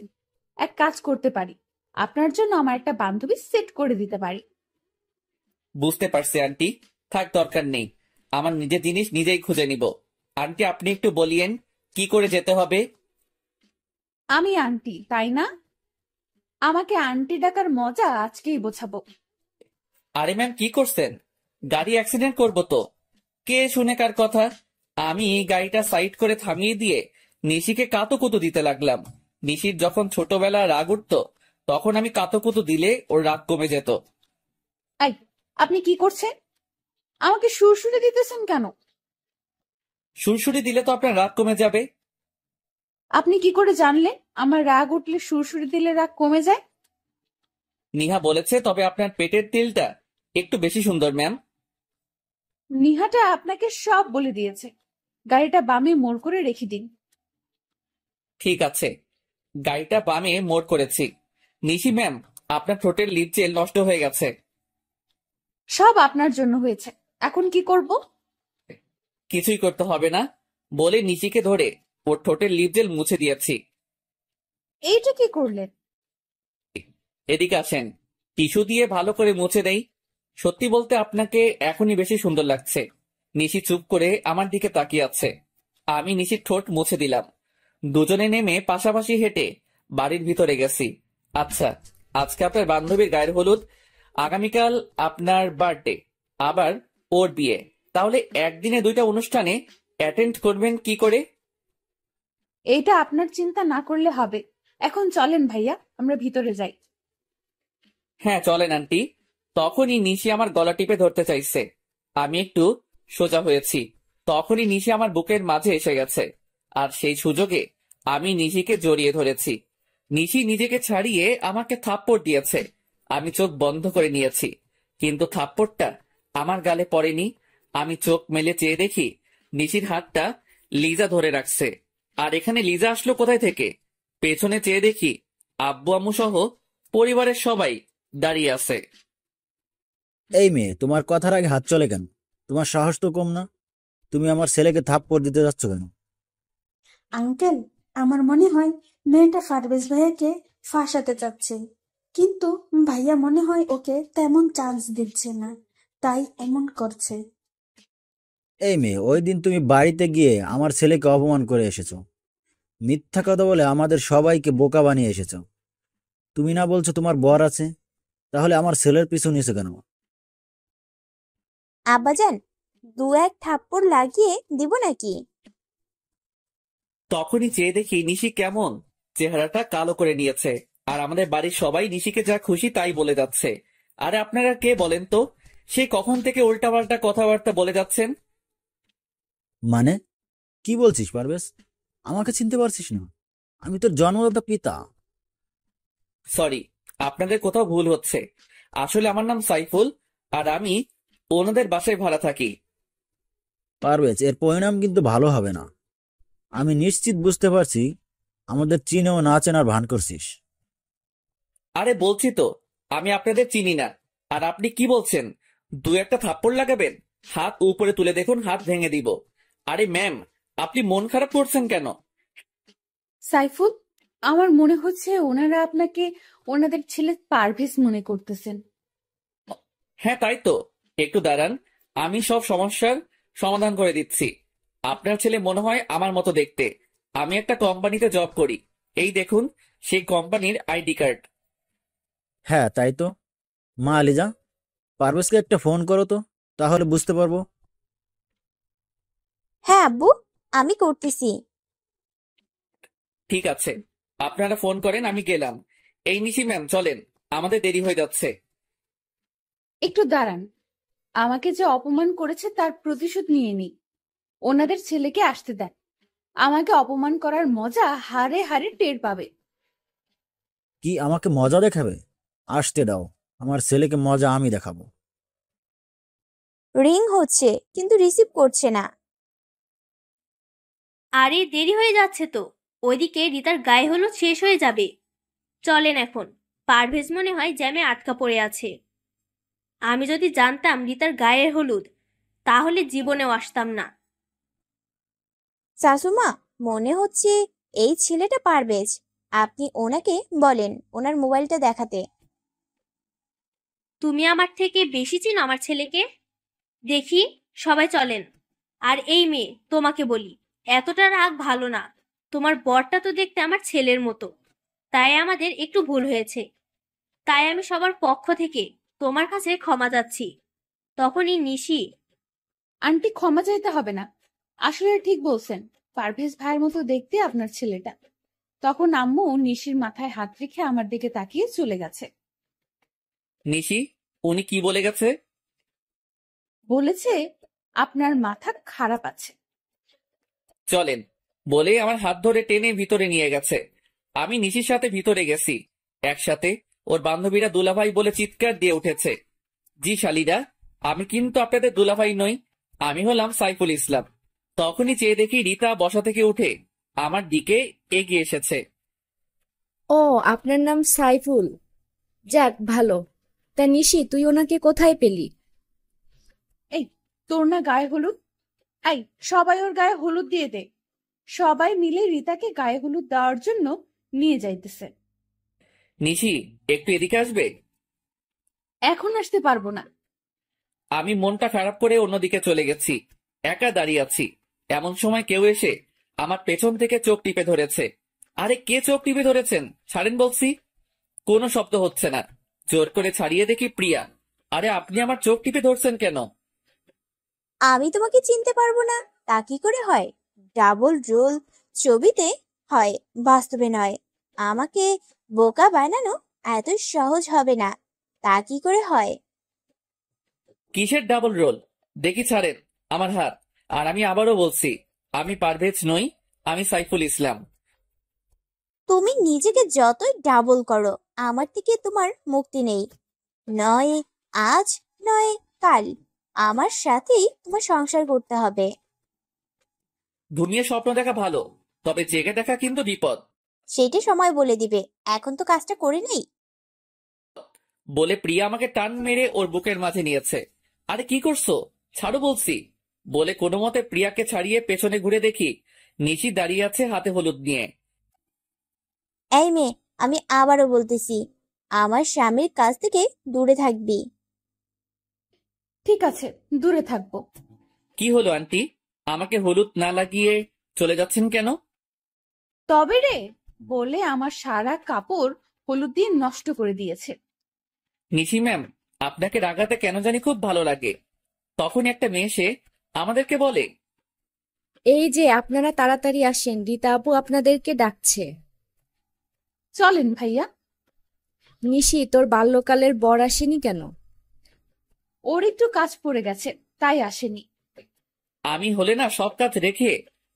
এক কাজ করতে পারি, আপনার জন্য আমার একটা বান্ধবী সেট করে দিতে পারি। বুঝতে পারছি আন্টি, থাক, দরকার নেই। আমার নিজের জিনিস নিজেই খুঁজে নিব। আন্টি, আপনি একটু বলিয়েন কি করে যেতে হবে? আমি আন্টি, তাই না? আমাকে আন্টি ডাকার মজা আজকেই বোঝাবো। আরে ম্যাম, কি করছেন? গাড়ি অ্যাক্সিডেন্ট করবো তো। কে শুনে কার কথা? আমি গাড়িটা সাইড করে থামিয়ে দিয়ে নিশিকে কাতুকুতু দিতে লাগলাম। নিশির যখন ছোটবেলা রাগ উঠতো, তখন আমি কাতুকুতু দিলে ওর রাগ কমে যেত। এই, আপনি কি করছেন? আমাকে সুরসুরি দিতেছেন কেন? সুরসুরি দিলে তো আপনার রাগ কমে যাবে। আপনি কি করে জানলেন আমার রাগ উঠলে সুরসুরি দিলে রাগ কমে যায়? নিহা বলেছে, তবে আপনার পেটের তিলটা একটু বেশি সুন্দর ম্যাম। নিহাটা আপনাকে সব বলে দিয়েছে। গাড়িটা বামে মোড় করে রেখে দিন। ঠিক আছে, গাড়িটা বামে মোড় করেছি। নিশি ম্যাম, আপনার ঠোঁটের লিপ জেল নষ্ট হয়ে গেছে। সব আপনার জন্য হয়েছে। এখন কি করব? কিছুই করতে হবে না বলে নিশিকে ধরে ওর ঠোঁটের লিপ জেল মুছে দিয়েছি। এইটা কি করলেন? এদিকে আসেন, টিস্যু দিয়ে ভালো করে মুছে দেই। সত্যি বলতে আপনাকে এখনই বেশি সুন্দর লাগছে। নিশি চুপ করে আমার দিকে তাকিয়ে আছে। আমি নিশির ঠোঁট মুছে দিলাম। দুজনে নেমে পাশাপাশি হেঁটে বাড়ির ভিতরে গেছি। আচ্ছা, আজকে আপনার বান্ধবীর গায়ের হলুদ, আগামীকাল আপনার বার্থডে, আবার ওর বিয়ে। তাহলে একদিনে দুইটা অনুষ্ঠানে অ্যাটেন্ড করবেন কি করে? এইটা আপনার চিন্তা না করলে হবে। এখন চলেন ভাইয়া, আমরা ভিতরে যাই। হ্যাঁ চলেন আন্টি। তখনই নিশি আমার গলা টিপে ধরতে চাইছে। আমি একটু সোজা হয়েছি। তখনই নিশি আমার বুকের মাঝে এসে গেছে, আর সেই সুযোগে আমি নিশিকে জড়িয়ে ধরেছি। নিশি নিজেকে ছাড়িয়ে আমাকে থাপ্পড় দিয়েছে। আমি চোখ বন্ধ করে নিয়েছি, কিন্তু থাপ্পড়টা আমার গালে পড়েনি। আমি চোখ মেলে চেয়ে দেখি নিশির হাতটা লিজা ধরে রাখছে। আর এখানে লিজা আসলো কোথায় থেকে? পেছনে চেয়ে দেখি আব্বু আম্মু সহ পরিবারের সবাই দাঁড়িয়ে আছে। এই মেয়ে, তোমার কথার আগে হাত চলে কেন? তোমার সাহস তো কম না। তুমি আমার ছেলেকে থাপ্পড় দিতে যাচ্ছ কেন? আঙ্কেল, আমার মনে হয় মেয়েটা পারভেজ ভাইয়াকে ফাঁসাতে চাচ্ছে, কিন্তু ভাইয়া মনে হয় ওকে তেমন চান্স দিচ্ছে না, তাই এমন করছে। এই মেয়ে, ওই দিন তুমি বাড়িতে গিয়ে আমার ছেলেকে অপমান করে এসেছো। মিথ্যা কথা বলে আমাদের সবাইকে বোকা বানিয়ে এসেছো। তুমি না বলছো তোমার বর আছে, তাহলে আমার ছেলের পিছু নিয়েছো কেন? আব্বাজান, দু এক থাপ্পড় লাগিয়ে দিব নাকি? তখনই চেয়ে দেখি নিশি কেমন চেহারাটা কালো করে নিয়েছে, আর আমাদের বাড়ির সবাই নিশিকে যা খুশি তাই বলে যাচ্ছে। আরে আপনারা কে বলেন তো? সে কখন থেকে উল্টাপাল্টা কথাবার্তা বলে যাচ্ছেন? মানে কি বলছিস পারভেজ? আমাকে চিনতে পারছিস না? আমি তোর জন্মদাতা পিতা। সরি, আপনাদের কোথাও ভুল হচ্ছে। আসলে আমার নাম সাইফুল, আর আমি ওনাদের বাসায় ভাড়া থাকি। পারভেজ, এর পরিণাম কিন্তু ভালো হবে না। আমি নিশ্চিত বুঝতে পারছি আমাদের চিনেও না চেনার ভান করছিস। আরে বলছি তো আমি আপনাদের চিনি না। আর আপনি কি বলছেন দু একটা থাপ্পড় লাগাবেন? হাত উপরে তুলে দেখুন, হাত ভেঙে দিব। আরে ম্যাম, আপনি মন খারাপ করছেন কেন? সাইফুল, আমার মনে হচ্ছে ওনারা আপনাকে ওনাদের ছেলে পারভেজ মনে করতেছেন। হ্যাঁ তাই তো, একটু দাঁড়ান, আমি সব সমস্যার সমাধান করে দিচ্ছি। আপনার ছেলে মনে হয় আমার মতো দেখতে। আমি একটা কোম্পানিতে জব করি, এই দেখুন সেই কোম্পানির আইডি কার্ড। হ্যাঁ তাই তো। মা আলিজা, পারভেজকে একটা ফোন করো তো, তাহলে বুঝতে পারবো। হ্যাঁ আব্বু, আমি করতেছি। ঠিক আছে, আপনারা ফোন করেন, আমি গেলাম। এই নিশি ম্যাম চলেন, আমাদের দেরি হয়ে যাচ্ছে। একটু দাঁড়ান, আমাকে যে অপমান করেছে তার প্রতিশোধ নিয়ে নি। ওনাদের ছেলেকে আসতে দেন। আমাকে অপমান করার মজা হারে হারে টের পাবে। কি আমাকে মজা দেখাবে? আসতে দাও, আমার ছেলেকে মজা আমি দেখাবো। রিং হচ্ছে কিন্তু রিসিভ করছে না। আরে দেরি হয়ে যাচ্ছে তো, ওইদিকে রিতার গায়ে হলুদ শেষ হয়ে যাবে। চলেন এখন, পারভেজ মনে হয় জ্যামে আটকা পড়ে আছে। আমি যদি জানতাম রিতার গায়ের হলুদ, তাহলে জীবনেও আসতাম না। শাশুমা, মনে হচ্ছে এই ছেলেটা পারভেজ। আপনি ওনাকে বলেন ওনার মোবাইলটা দেখাতে। তুমি আমার থেকে বেশি চিনো আমার ছেলেকে। দেখি, সবাই চলেন। আর এই মেয়ে, তোমাকে বলি, এতটা রাগ ভালো না। তোমার বরটা তো দেখতে আমার ছেলের মতো, তাই আমাদের একটু ভুল হয়েছে। তাই আমি সবার পক্ষ থেকে তোমার কাছে ক্ষমা চাচ্ছি। তখনই নিশি, আন্টি, ক্ষমা চাইতে হবে না। আসলে ঠিক বলছেন, পারভেজ ভাইয়ের মতো দেখতে আপনার ছেলেটা। তখন আম্মু নিশির মাথায় হাত রেখে আমার দিকে তাকিয়ে চলে গেছে। নিশি, উনি কি বলে গেছে? বলেছে আপনার মাথা খারাপ আছে। চলেন বলে আমার হাত ধরে টেনে ভিতরে নিয়ে গেছে। আমি নিশির সাথে ভিতরে গেছি। একসাথে ওর বান্ধবীরা দুলাভাই বলে চিৎকার দিয়ে উঠেছে। জি শালিরা, আমি কিন্তু আপনাদের দুলাভাই নই, আমি হলাম সাইফুল ইসলাম। তখনই চেয়ে দেখি রীতা বসা থেকে উঠে আমার দিকে এগিয়ে এসেছে। ও, আপনার নাম সাইফুল? যাক ভালো। তা নিশি, তুই ওনাকে কোথায় পেলি? এই, তোর না গায়ে হলুদ? এই, সবাই ওর গায়ে হলুদ দিয়ে দে। সবাই মিলে রিতাকে গায়ে হলুদ দেওয়ার জন্য নিয়ে যাইতেছে। নিশি, একটু এদিকে আসবে? এখন আসতে পারবো না। আমি মনটা খারাপ করে অন্যদিকে চলে গেছি। একা দাঁড়িয়ে আছি। এমন সময় কেউ এসে আমার পেছন থেকে চোখ টিপে ধরেছে। আরে কে চোখ টিপে ধরেছেন? ছাড়েন বলছি। কোনো শব্দ হচ্ছে না। জোর করে ছাড়িয়ে দেখি প্রিয়া। আরে আপনি আমার চোখ টিপে ধরছেন কেন? আমি তোমাকে চিনতে পারবো না তা কি করে হয়? ডাবল রোল ছবিতে হয়, বাস্তবে নয়। আমাকে বোকা বানানো এত সহজ হবে না, তা কি করে হয়? কিসের ডাবল রোল? দেখি ছাড়েন আমার হাত। আর আমি আবারও বলছি, আমি পারভেজ নই, আমি সাইফুল ইসলাম। তুমি নিজেকে যতই ডাবল করো, আমার থেকে তোমার মুক্তি নেই। নয় আজ, নয় কাল, আমার সাথেই তোমার সংসার করতে হবে। ঘুমিয়ে স্বপ্ন দেখা ভালো, তবে জেগে দেখা কিন্তু বিপদ। সেটা সময় বলে দিবে, এখন তো কাজটা করে নেই। বলে প্রিয়া আমাকে টান মেরে ওর বুকের মাঝে নিয়েছে। আরে কি করছো? ছাড়ো বলছি। বলে কোনো মতে প্রিয়াকে ছাড়িয়ে পেছনে ঘুরে দেখি নিশি দাঁড়িয়ে আছে হাতে হলুদ নিয়ে। এই মেয়ে, আমি আবারও বলতেছি, আমার স্বামীর কাছ থেকে দূরে থাকবি। ঠিক আছে, দূরে থাকবো। কি হলো আন্টি, আমাকে হলুদ না লাগিয়ে চলে যাচ্ছেন কেন? তবে রে, বলে আমার সারা কাপড় হলুদ দিয়ে নষ্ট করে দিয়েছে। নিশি ম্যাম, আপনাকে রাগাতে কেন জানি খুব ভালো লাগে। তখন একটা মেয়ে এসে আমাদেরকে বলে, এই যে আপনারা তাড়াতাড়ি আসেন, রীতা আপু আপনাদেরকে ডাকছে। চলেন ভাইয়া। নিশি, তোর বাল্যকালের বর আসেনি কেন? ওর একটু কাজ পড়ে গেছে, তাই আসেনি। আমি হলে না সব কাজ রেখে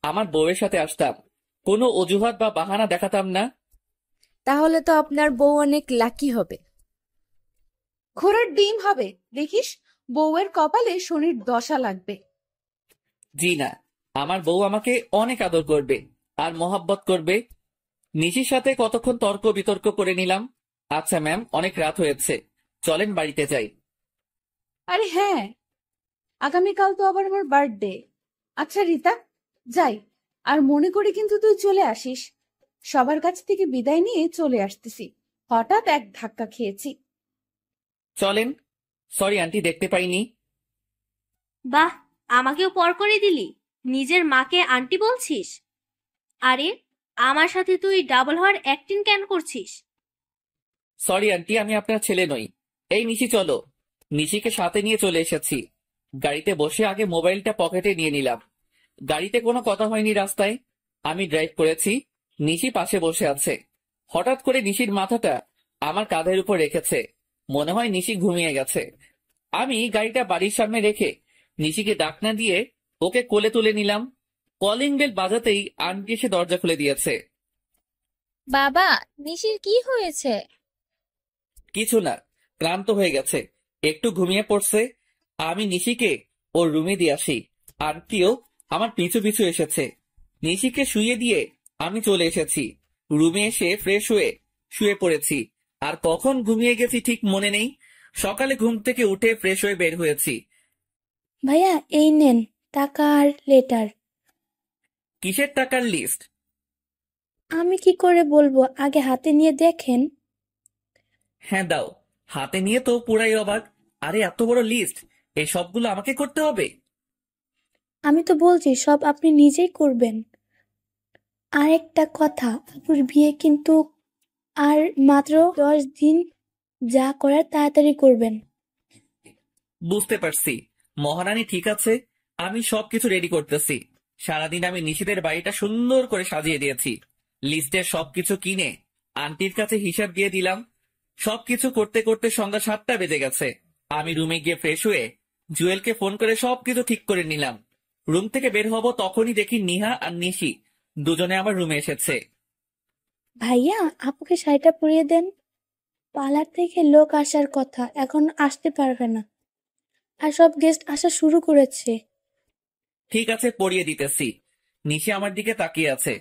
আমার বউয়ের সাথে আসতাম, কোনো অজুহাত বা বাহানা দেখাতাম না। তাহলে তো আপনার বউ অনেক লাকি হবে। ঘোড়ার ডিম হবে, দেখিস বউয়ের কপালে শনির দশা লাগবে। জি না, আমার বউ আমাকে অনেক আদর করবে আর মহাব্বত করবে। নিশির সাথে কতক্ষণ তর্ক বিতর্ক করে নিলাম। আচ্ছা ম্যাম, অনেক রাত হয়েছে, চলেন বাড়িতে যাই। আরে হ্যাঁ, আগামীকাল তো আবার আমার বার্থডে। আচ্ছা রিতা, যাই। আর মনে করে কিন্তু তুই চলে আসিস। সবার কাছ থেকে বিদায় নিয়ে চলে আসতেছি, হঠাৎ এক ধাক্কা খেয়েছি। চলেন। সরি আন্টি, দেখতে পাইনি। বাহ, আমাকেও পর করে দিলি। নিজের মাকে আন্টি বলছিস? আরে আমার সাথে তুই ডাবল হওয়ার অ্যাক্টিং কেন করছিস? সরি আন্টি, আমি আপনার ছেলে নই। এই নিশি চলো। নিশিকে সাথে নিয়ে চলে এসেছি। গাড়িতে বসে আগে মোবাইলটা পকেটে নিয়ে নিলাম। গাড়িতে কোনো কথা হয়নি রাস্তায়। আমি ড্রাইভ করেছি, নিশি পাশে বসে আছে। হঠাৎ করে নিশির মাথাটা আমার কাঁধের উপর রেখেছে। মনে হয় নিশি ঘুমিয়ে গেছে। আমি গাড়িটা বাড়ির সামনে রেখে নিশিকে ডাক না দিয়ে ওকে কোলে তুলে নিলাম। কলিং বেল বাজাতেই আন্টি এসে দরজা খুলে দিয়েছে। বাবা, নিশির কি হয়েছে? কিছু না, ক্লান্ত হয়ে গেছে, একটু ঘুমিয়ে পড়ছে। আমি নিশিকে ওর রুমে দিয়ে আসি। আন্টিও আমার পিছু পিছু এসেছে। নিশিকে শুইয়ে দিয়ে আমি চলে এসেছি। রুমে এসে ফ্রেশ হয়ে শুয়ে পড়েছি। আর কখন ঘুমিয়ে গেছি ঠিক মনে নেই। সকালে ঘুম থেকে উঠে ফ্রেশ হয়ে বের হয়েছি। ভাইয়া, এই নেন টাকা আর লেটার। কিসের টাকার লিস্ট? আমি কি করে বলবো, আগে হাতে নিয়ে দেখেন। হ্যাঁ দাও। হাতে নিয়ে তো পুরাই অবাক। আরে এত বড় লিস্ট, এই সবগুলো আমাকে করতে হবে? আমি তো বলছি সব আপনি নিজেই করবেন। আর একটা কথা, আপুর বিয়ে কিন্তু আর মাত্র 10 দিন, যা করার তাড়াতাড়ি করবেন। বুঝতে পারছি মহারানী, ঠিক আছে, আমি সবকিছু রেডি করতেছি। সারাদিন আমি নিশিদের বাড়িটা সুন্দর করে সাজিয়ে দিয়েছি। লিস্টের সবকিছু কিনে আন্টির কাছে হিসাব দিয়ে দিলাম। সবকিছু করতে করতে সন্ধ্যা 7টা বেজে গেছে। আমি রুমে গিয়ে ফ্রেশ হয়ে জুয়েলকে ফোন করে সবকিছু ঠিক করে নিলাম। রুম থেকে বের হব তখনই দেখি নিহা আর নিশি দুজনে আমার রুমে এসেছে। ভাইয়া, আপুকে শাড়িটা পরিয়ে দেন। পার্লার থেকে লোক আসার কথা, এখন আসতে পারবে না। আর সব গেস্ট আসা শুরু করেছে। ঠিক আছে, পরিয়ে দিতেছি। নিশি আমার দিকে তাকিয়ে আছে।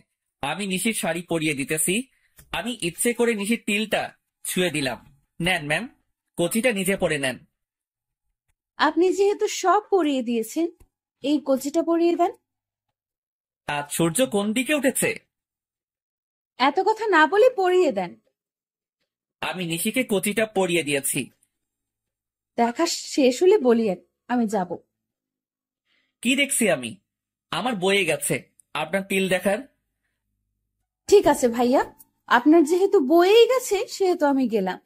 আমি নিশির শাড়ি পরিয়ে দিতেছি। আমি ইচ্ছে করে নিশির তিলটা ছুঁয়ে দিলাম। নেন ম্যাম, কচিটা নিজে পরে নেন। আপনি যেহেতু সব পরিয়ে দিয়েছেন, এই কচিটা পরিয়ে দেন। আজ সূর্য কোন দিকে উঠেছে? এত কথা না বলে পরিয়ে দেন। আমি নিশিকে কচিটা পরিয়ে দিয়েছি। দেখা শেষ হলে বলিয়েন, আমি যাব। কি দেখছি আমি? আমার বয়ে গেছে আপনার তিল দেখার। ঠিক আছে ভাইয়া, আপনার যেহেতু বয়েই গেছে সেহেতু আমি গেলাম।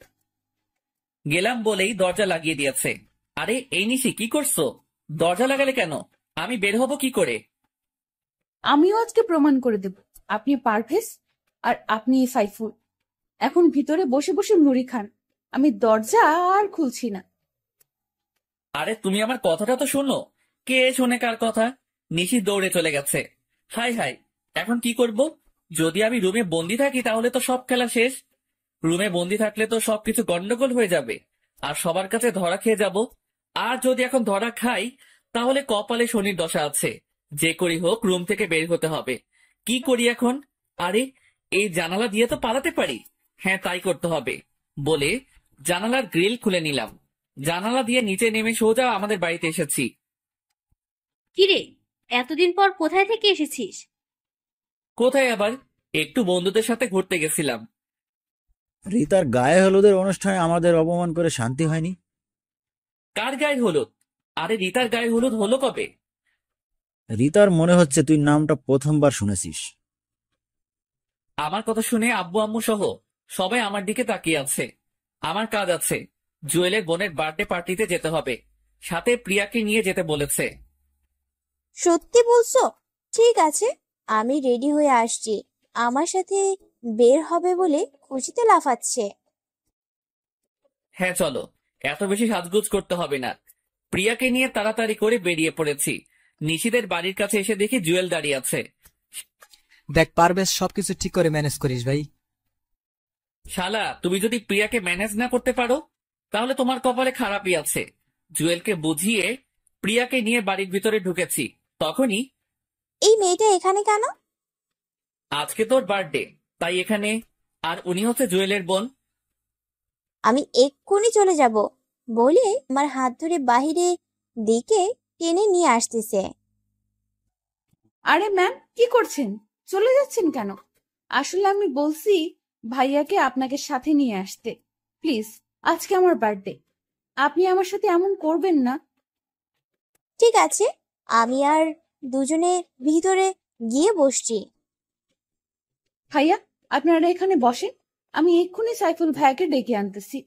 গেলাম বলেই দরজা লাগিয়ে দিয়েছে। আরে এই নিশি, কি করছো? দরজা লাগালে কেন? আমি বের হব কি করে? আমিও আজকে প্রমাণ করে দেব আপনি পারভেজ আর আপনি সাইফুল। এখন ভিতরে বসে বসে মুড়ি খান, আমি দরজা আর খুলছি না। আরে তুমি আমার কথাটা তো শোনো। কে শোনে কার কথা? নিশি দৌড়ে চলে গেছে। হাই হাই, এখন কি করব? যদি আমি রুমে বন্দি থাকি তাহলে তো সব খেলা শেষ। রুমে বন্দি থাকলে তো সবকিছু গন্ডগোল হয়ে যাবে আর সবার কাছে ধরা খেয়ে যাব। আর যদি এখন ধরা খাই তাহলে কপালে শনির দশা আছে। যে করি হোক রুম থেকে বের হতে হবে। কি করি এখন? আরে এই জানালা দিয়ে তো পালাতে পারি। হ্যাঁ, তাই করতে হবে বলে জানালার গ্রিল খুলে নিলাম। জানালা দিয়ে নিচে নেমে সোজা আমাদের বাড়িতে এসেছি। কিরে, এতদিন পর কোথায় থেকে এসেছিস? কোথায় আবার, একটু বন্ধুদের সাথে ঘুরতে গেছিলাম। রিতার গায়ে হলুদের অনুষ্ঠানে আমাদের অপমান করে শান্তি হয়নি। কার গায়ে হলুদ? আরে রিতার গায়ে হলুদ হলো কবে? রিতার মনে হচ্ছে তুই নামটা প্রথমবার শুনেছিস। আমার কথা শুনে আব্বু আম্মু সহ সবাই আমার দিকে তাকিয়ে আছে। আমার কাজ আছে, জুয়েলের বোনের বার্থডে পার্টিতে যেতে হবে। সাথে প্রিয়াকে নিয়ে যেতে বলেছে। সত্যি বলছো? ঠিক আছে, আমি রেডি হয়ে আসছি। আমার সাথে বের হবে বলে খুশিতে লাফাচ্ছে। হ্যাঁ চলো, এত বেশি সাজগোজ করতে হবে না। প্রিয়াকে নিয়ে তাড়াতাড়ি করে বেরিয়ে পড়েছি। নিশিদের বাড়ির কাছে এসে দেখি জুয়েল দাঁড়িয়ে আছে। দেখ পারভেজ, সবকিছু ঠিক করে ম্যানেজ করিস ভাই। শালা, তুমি যদি প্রিয়াকে ম্যানেজ না করতে পারো তাহলে তোমার কপালে খারাপই আছে। জুয়েলকে বুঝিয়ে প্রিয়াকে নিয়ে বাড়ির ভিতরে ঢুকেছি। তখনই, এই মেয়েটা এখানে কেন? আজকে তোর বার্থডে তাই এখানে। আর উনি হচ্ছে জুয়েলের বোন। আমি এক্ষুনি চলে যাব বলে আমার হাত ধরে বাহিরে দিকে টেনে নিয়ে আসতেছে। আরে ম্যাম, কি করছেন? চলে যাচ্ছেন কেন? আসলে আমি বলছি ভাইয়াকে আপনাকে সাথে নিয়ে আসতে। প্লিজ, আজকে আমার বার্থডে, আপনি আমার সাথে এমন করবেন না। ঠিক আছে, আমি আর দুজনে ভিতরে গিয়ে বসছি। ভাইয়া, আপনারা এখানে বসেন, আমি এক্ষুনি সাইফুল ভাইয়াকে ডেকে আনতেছি।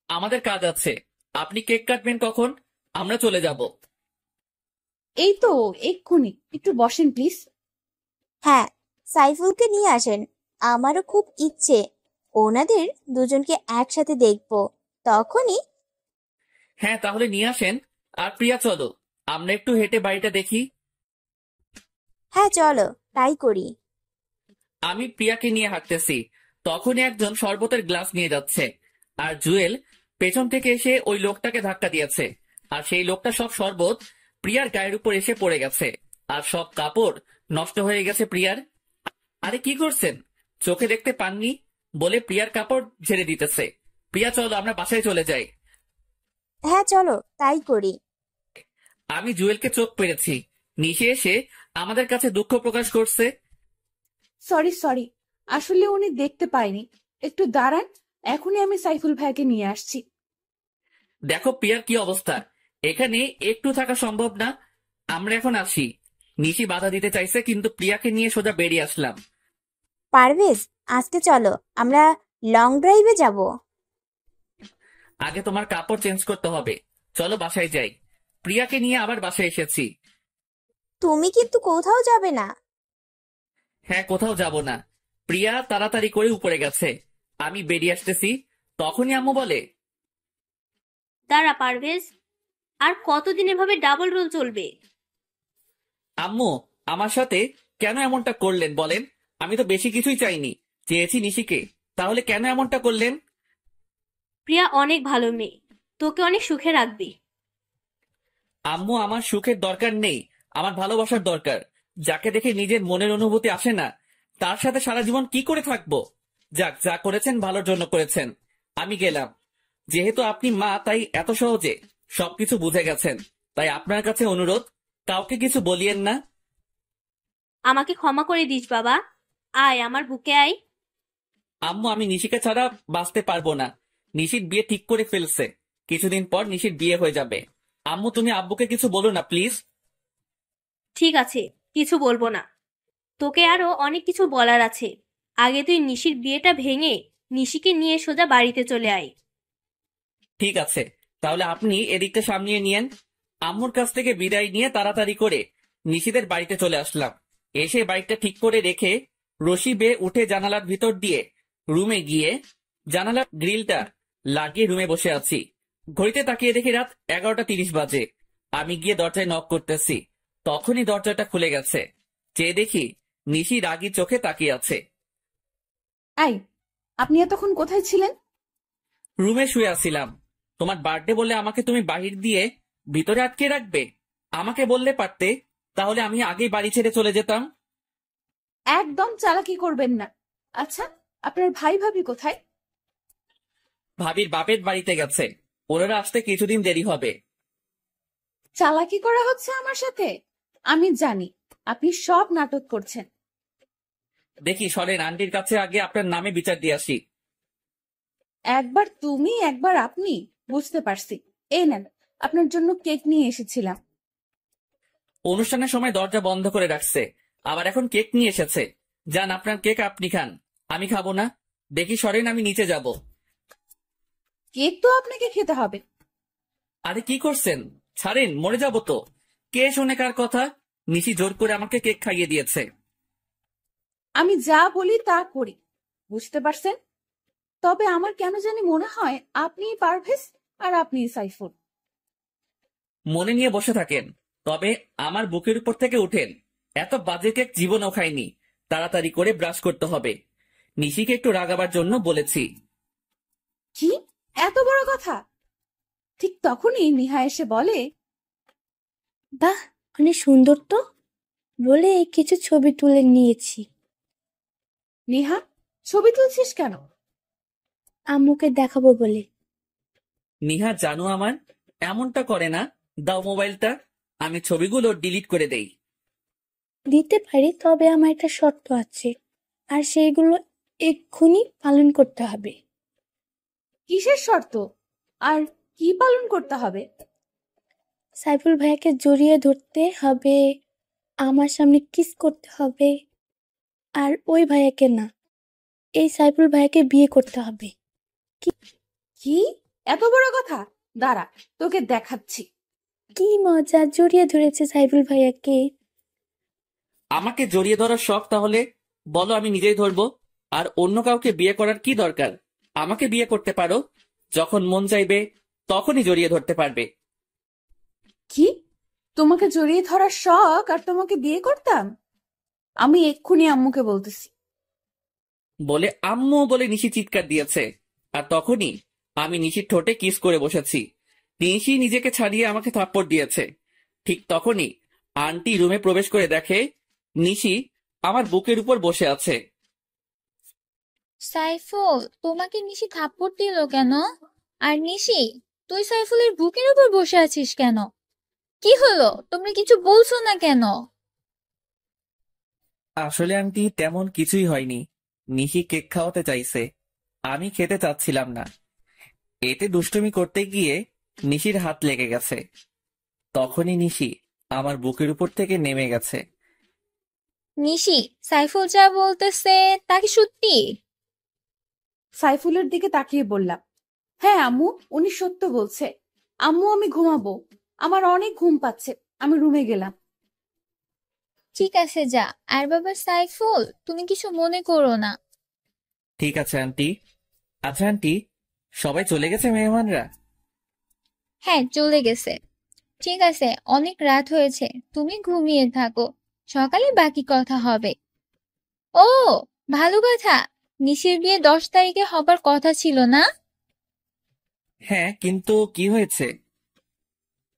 আমাদের কাজ আছে। আপনি কেক কাটবেন কখন? আমরা চলে যাব। এই তো এক্ষুনি, একটু বসেন প্লিজ। হ্যাঁ, সাইফুলকে নিয়ে আসেন। আমারও খুব ইচ্ছে ওনাদের দুজনকে একসাথে দেখবো। তখনই, হ্যাঁ তাহলে নিয়ে আসেন। আর প্রিয়া চলো, আমরা একটু হেঁটে বাড়িটা দেখি। হ্যাঁ চলো তাই করি। আমি প্রিয়াকে নিয়ে হাঁটতেছি। তখনই একজন শরবতের গ্লাস নিয়ে যাচ্ছে আর জুয়েল পেছন থেকে এসে ওই লোকটাকে ধাক্কা দিয়েছে। আর সেই লোকটা সব শরবত প্রিয়ার গায়ের উপর এসে পড়ে গেছে আর সব কাপড় নষ্ট হয়ে গেছে প্রিয়ার। আরে কি করছেন? চোখে দেখতে পাননি বলে প্রিয়ার কাপড় ঝেড়ে দিতেছে। প্রিয়া চলো, আমরা বাসায় চলে যাই। হ্যাঁ চলো তাই করি। আমি জুয়েলকে চোখ পেরেছি। নিশে এসে আমাদের কাছে দুঃখ প্রকাশ করছে। সরি সরি, আসলে উনি দেখতে পায়নি। একটু দাঁড়ান, এখনই আমি সাইফুল ভাইয়াকে নিয়ে আসছি। দেখো প্রিয়ার কি অবস্থা, এখানে একটু থাকা সম্ভব না। আমরা এখন আসি। নিশি বাধা দিতে চাইছে কিন্তু প্রিয়াকে নিয়ে সোজা বেরিয়ে আসলাম। পারভেজ, আজকে চলো আমরা লং ড্রাইভে যাব। আগে তোমার কাপড় চেঞ্জ করতে হবে। চলো বাসায় যাই। প্রিয়াকে নিয়ে আবার বাসায় এসেছি। তুমি কিন্তু কোথাও যাবে না। হ্যাঁ, কোথাও যাব না। প্রিয়া তাড়াতাড়ি করে উপরে গেছে। আমি বেরিয়ে আসতেছি, তখনই আম্মু বলে, দাঁড়া পারভেজ, আর কতদিন এভাবে ডাবল রোল চলবে? আম্মু, আমার সাথে কেন এমনটা করলেন বলেন? আমি তো বেশি কিছুই চাইনি, চেয়েছি নিশিকে, তাহলে কেন এমনটা করলেন? প্রিয়া অনেক ভালো মেয়ে, তোকে অনেক সুখে রাখবে। আম্মু, আমার সুখের দরকার নেই, আমার ভালোবাসার দরকার। যাকে দেখে নিজের মনের অনুভূতি আসে না, তার সাথে সারা জীবন কি করে থাকবো? যাক, যা করেছেন ভালোর জন্য করেছেন, আমি গেলাম। যেহেতু আপনি মা, তাই এত সহজে সবকিছু বুঝে গেছেন, তাই আপনার কাছে অনুরোধ, কাউকে কিছু বলিয়েন না। আমাকে ক্ষমা করে দিস বাবা, আয় আমার বুকে আয়। আম্মু, আমি নিশিকে ছাড়া বাঁচতে পারবো না। নিশির বিয়ে ঠিক করে ফেলছে, কিছুদিন পর নিশির বিয়ে হয়ে যাবে। আম্মু, তুমি আব্বুকে কিছু বলো না প্লিজ। ঠিক আছে, কিছু বলবো না। তোকে আরো অনেক কিছু বলার আছে। আগে তুই নিশির বিয়েটা ভেঙে নিশিকে নিয়ে সোজা বাড়িতে চলে আয়। ঠিক আছে, তাহলে আপনি এদিকটা সামলিয়ে নিয়েন। আম্মুর কাছ থেকে বিদায় নিয়ে তাড়াতাড়ি করে নিশিদের বাড়িতে চলে আসলাম। এসে বাইকটা ঠিক করে রেখে রশি বেয়ে উঠে জানালার ভিতর দিয়ে রুমে গিয়ে জানালার গ্রিলটা লাগিয়ে রুমে বসে আছি। ঘড়িতে তাকিয়ে দেখি রাত 11:30 বাজে। আমি গিয়ে দরজায় নক করতেছি, তখনই দরজাটা খুলে গেছে। চেয়ে দেখি নিশি রাগী চোখে তাকিয়ে আছে। আই, আপনি এতক্ষণ কোথায় ছিলেন? রুমে শুয়ে আছিলাম। তোমার বার্থডে বলে আমাকে তুমি বাহির দিয়ে ভিতরে আটকে রাখবে? আমাকে বললে পারতে, তাহলে আমি আগেই বাড়ি ছেড়ে চলে যেতাম। একদম চালাকি করবেন না। আচ্ছা, আপনার ভাই ভাবি কোথায়? ভাবির বাপের বাড়িতে গেছে, ওনারা আসতে কিছুদিন দেরি হবে। চালাকি করা হচ্ছে আমার সাথে? আমি জানি আপনি সব নাটক করছেন। দেখি সরেন, আন্টির কাছে আগে আপনার নামে বিচার দিয়ে আসি। একবার তুমি একবার আপনি, বুঝতে পারছি। এই নেন, আপনার জন্য কেক নিয়ে এসেছিলাম। অনুষ্ঠানের সময় দরজা বন্ধ করে রাখছে, আবার এখন কেক নিয়ে এসেছে। যান, আপনার কেক আপনি খান, আমি খাবো না। দেখি সরেন, আমি নিচে যাব। কেক তো আপনাকে খেতে হবে। আরে কি করছেন, ছাড়েন, মরে যাব তো। কে শোনে কার কথা? নিশি জোর করে আমাকে কেক খাইয়ে দিয়েছে। আমি যা বলি তা করি, বুঝতে পারছেন? তবে আমার কেন জানি মনে হয় আপনিই পারভেজ আর আপনিই সাইফুল। মনে নিয়ে বসে থাকেন, তবে আমার বুকের উপর থেকে উঠেন। এত বাজে কেক জীবনও খাইনি। তাড়াতাড়ি করে ব্রাশ করতে হবে। নিশিকে একটু রাগাবার জন্য বলেছি। কি এত বড় কথা? ঠিক তখনই নিহা এসে বলে, বাহ, অনেক সুন্দর তো, বলে কিছু ছবি তুলে নিয়েছি। নিহা, ছবি তুলছিস কেন? আম্মুকে দেখাবো বলে। নিহা জানো আমার এমনটা করে না, দাও মোবাইলটা, আমি ছবিগুলো ডিলিট করে দেই। দিতে পারি, তবে আমার একটা শর্ত আছে, আর সেইগুলো এক্ষুনি পালন করতে হবে। কিসের শর্ত আর কি পালন করতে হবে? সাইফুল ভাইয়াকে জড়িয়ে ধরতে হবে, আমার সামনে কিস করতে হবে, আর ওই ভাইয়াকে না, এই সাইফুল ভাইয়াকে বিয়ে করতে হবে। কি এত বড় কথা? দাঁড়া, তোকে দেখাচ্ছি। কি মজা, জড়িয়ে ধরেছে সাইফুল ভাইয়াকে। আমাকে জড়িয়ে ধরার শখ, তাহলে বলো আমি নিজেই ধরবো। আর অন্য কাউকে বিয়ে করার কি দরকার? আমাকে বিয়ে করতে পারো, যখন মন চাইবে তখনই জড়িয়ে ধরতে পারবে। কি, তোমাকে জড়িয়ে ধরার শখ আর তোমাকে বিয়ে করতাম? আমি এক্ষুনি আম্মুকে বলতেছি। বলে আম্মু বলে নিশি চিৎকার দিয়েছে, আর তখনই আমি নিশির ঠোঁটে কিস করে বসেছি। নিশি নিজেকে ছাড়িয়ে আমাকে থাপ্পড় দিয়েছে। ঠিক তখনই আন্টি রুমে প্রবেশ করে দেখে নিশি আমার বুকের উপর বসে আছে। সাইফুল, তোমাকে নিশি থাপ্পড় দিল কেন? আর নিশি, তুই সাইফুলের বুকের উপর বসে আছিস কেন? কি হলো, তোমরা কিছু বলছো না কেন? আসলে আন্টি তেমন কিছুই হয়নি। নিশি কেক খাওয়াতে চাইছে, আমি খেতে চাচ্ছিলাম না। এতে দুষ্টুমি করতে গিয়ে নিশির হাত লেগে গেছে। তখনই নিশি আমার বুকের উপর থেকে নেমে গেছে। নিশি, সাইফুল যা বলতেছে তা কি সত্যি? সাইফুলের দিকে তাকিয়ে বললাম, হ্যাঁ আম্মু, উনি সত্য বলছে। আম্মু, আমি ঘুমাবো, আমার অনেক ঘুম পাচ্ছে, আমি রুমে গেলাম। ঠিক আছে, যা। আর বাবা সাইফুল, তুমি কিছু মনে করো না। ঠিক আছে আন্টি। আচ্ছা আন্টি, সবাই চলে গেছে মেহমানরা? হ্যাঁ, চলে গেছে। ঠিক আছে, অনেক রাত হয়েছে, তুমি ঘুমিয়ে থাকো, সকালে বাকি কথা হবে। ও, ভালো কথা, নিশির বিয়ে 10 তারিখে হবার কথা ছিল না? হ্যাঁ, কিন্তু কি হয়েছে?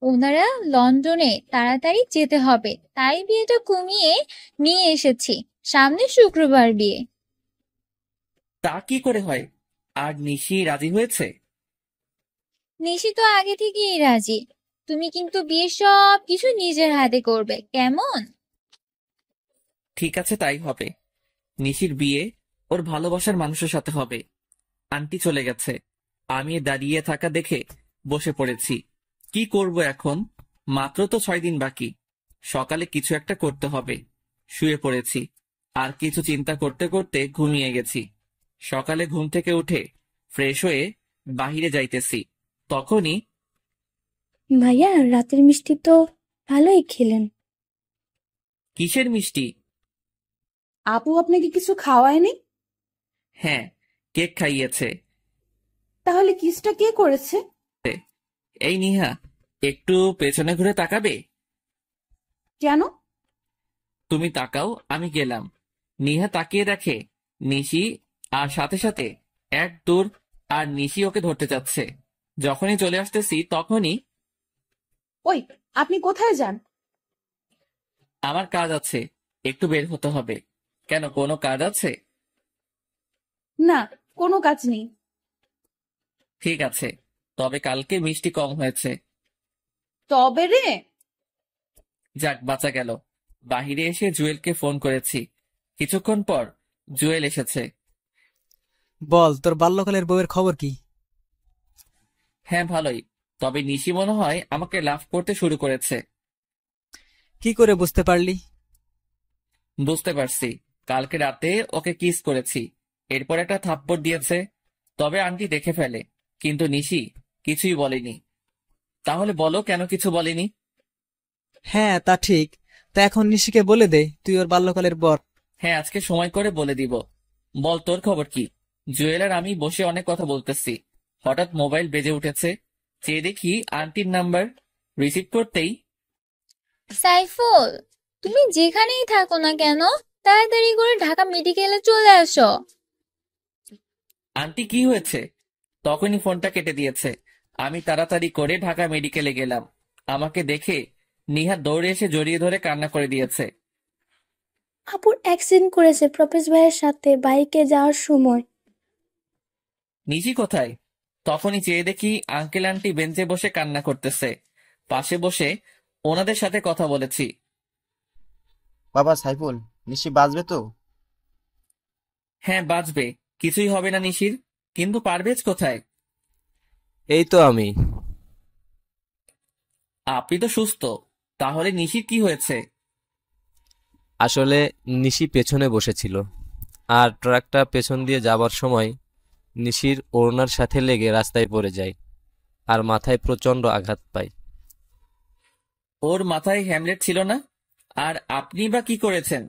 ওনারা লন্ডনে তাড়াতাড়ি যেতে হবে, তাই বিয়েটা কমিয়ে নিয়ে এসেছি। সামনে শুক্রবার বিয়ে। তা কি করে হয়? আর নিশি রাজি হয়েছে? নিশি তো আগে থেকেই রাজি। তুমি কিন্তু বিয়ের সব কিছু নিজের হাতে করবে, কেমন? ঠিক আছে, তাই হবে। নিশির বিয়ে ওর ভালোবাসার মানুষের সাথে হবে। আন্টি চলে গেছে, আমি দাঁড়িয়ে থাকা দেখে বসে পড়েছি। কি করব এখন? মাত্র তো 6 দিন বাকি। সকালে কিছু একটা করতে হবে। শুয়ে পড়েছি, আর কিছু চিন্তা করতে করতে ঘুমিয়ে গেছি। সকালে ঘুম থেকে উঠে ফ্রেশ হয়ে বাহিরে যাইতেছি, তখনই ভাইয়া, রাতের মিষ্টি তো ভালোই খেলেন। কিসের মিষ্টি? আপু আপনাকে কিছু খাওয়ায়নি? হ্যাঁ, কেক খাইয়েছে। তাহলে কিসটা কে করেছে? এই নিহা, একটু পেছনে ঘুরে তাকাবে? কেন? তুমি তাকাও, আমি গেলাম। নিহা তাকিয়ে দেখে নিশি, আর সাথে সাথে এক দৌড়, আর নিশি ওকে ধরতে যাচ্ছে। যখনই চলে আসতেছি তখনই, ওই, আপনি কোথায় যান? আমার কাজ আছে, একটু বের হতে হবে। কেন, কোনো কাজ আছে? না, কোনো কাজ নেই। ঠিক আছে, তবে কালকে মিষ্টি কম হয়েছে। তবে রে। যাক, বাঁচা গেল। বাহিরে এসে জুয়েলকে ফোন করেছি। কিছুক্ষণ পর জুয়েল এসেছে। বল, তোর বাল্যকালের বউয়ের খবর কি? হ্যাঁ, ভালোই। তবে নিশি মনে হয় আমাকে লাভ করতে শুরু করেছে। কি করে বুঝতে পারলি? বুঝতে পারছি, কালকে রাতে ওকে কিস করেছি, এরপর একটা থাপ্পড় দিয়েছে। তবে আন্টি দেখে ফেলে, কিন্তু নিশি কিছুই বলেনি। তাহলে বলো, কেন কিছু বলেনি? হ্যাঁ, তা ঠিক। তা এখন নিশিকে বলে দে তুই ওর বাল্যকালের বর। হ্যাঁ, আজকে সময় করে বলে দিব। বল, তোর খবর কি? জুয়েল আর আমি বসে অনেক কথা বলতেছি, হঠাৎ মোবাইল বেজে উঠেছে। চেয়ে দেখি আন্টির নাম্বার। রিসিভ করতেই, সাইফুল, তুমি যেখানেই থাকো না কেন, তাড়াতাড়ি করে ঢাকা মেডিকেলে চলে আসো। আন্টি কি হয়েছে? তখনই ফোনটা কেটে দিয়েছে। আমি তাড়াতাড়ি করে ঢাকা মেডিকেলে গেলাম। আমাকে দেখে নিহা দৌড়ে এসে জড়িয়ে ধরে কান্না করে দিয়েছে। আপুর অ্যাক্সিডেন্ট করেছে প্রফেস ভাইয়ের সাথে বাইকে যাওয়ার সময়। নিশি কোথায়? তখনই চেয়ে দেখি আঙ্কেল আন্টি বেঞ্চে বসে কান্না করতেছে। পাশে বসে ওনাদের সাথে কথা বলেছি। বাবা সাইফুল, নিশি বাঁচবে তো? হ্যাঁ, বাঁচবে, কিছুই হবে না নিশির। কিন্তু পারভেজ কোথায়? এই তো আমি। আপনি তো সুস্থ, তাহলে নিশির কি হয়েছে? আসলে নিশি পেছনে বসেছিল, আর ট্রাকটা পেছন দিয়ে যাবার সময় নিশির ওড়নার সাথে লেগে রাস্তায় পড়ে যায়, আর মাথায় প্রচন্ড আঘাত পায়। ওর মাথায় হ্যামলেট ছিল না? আর আপনি বা কি করেছেন?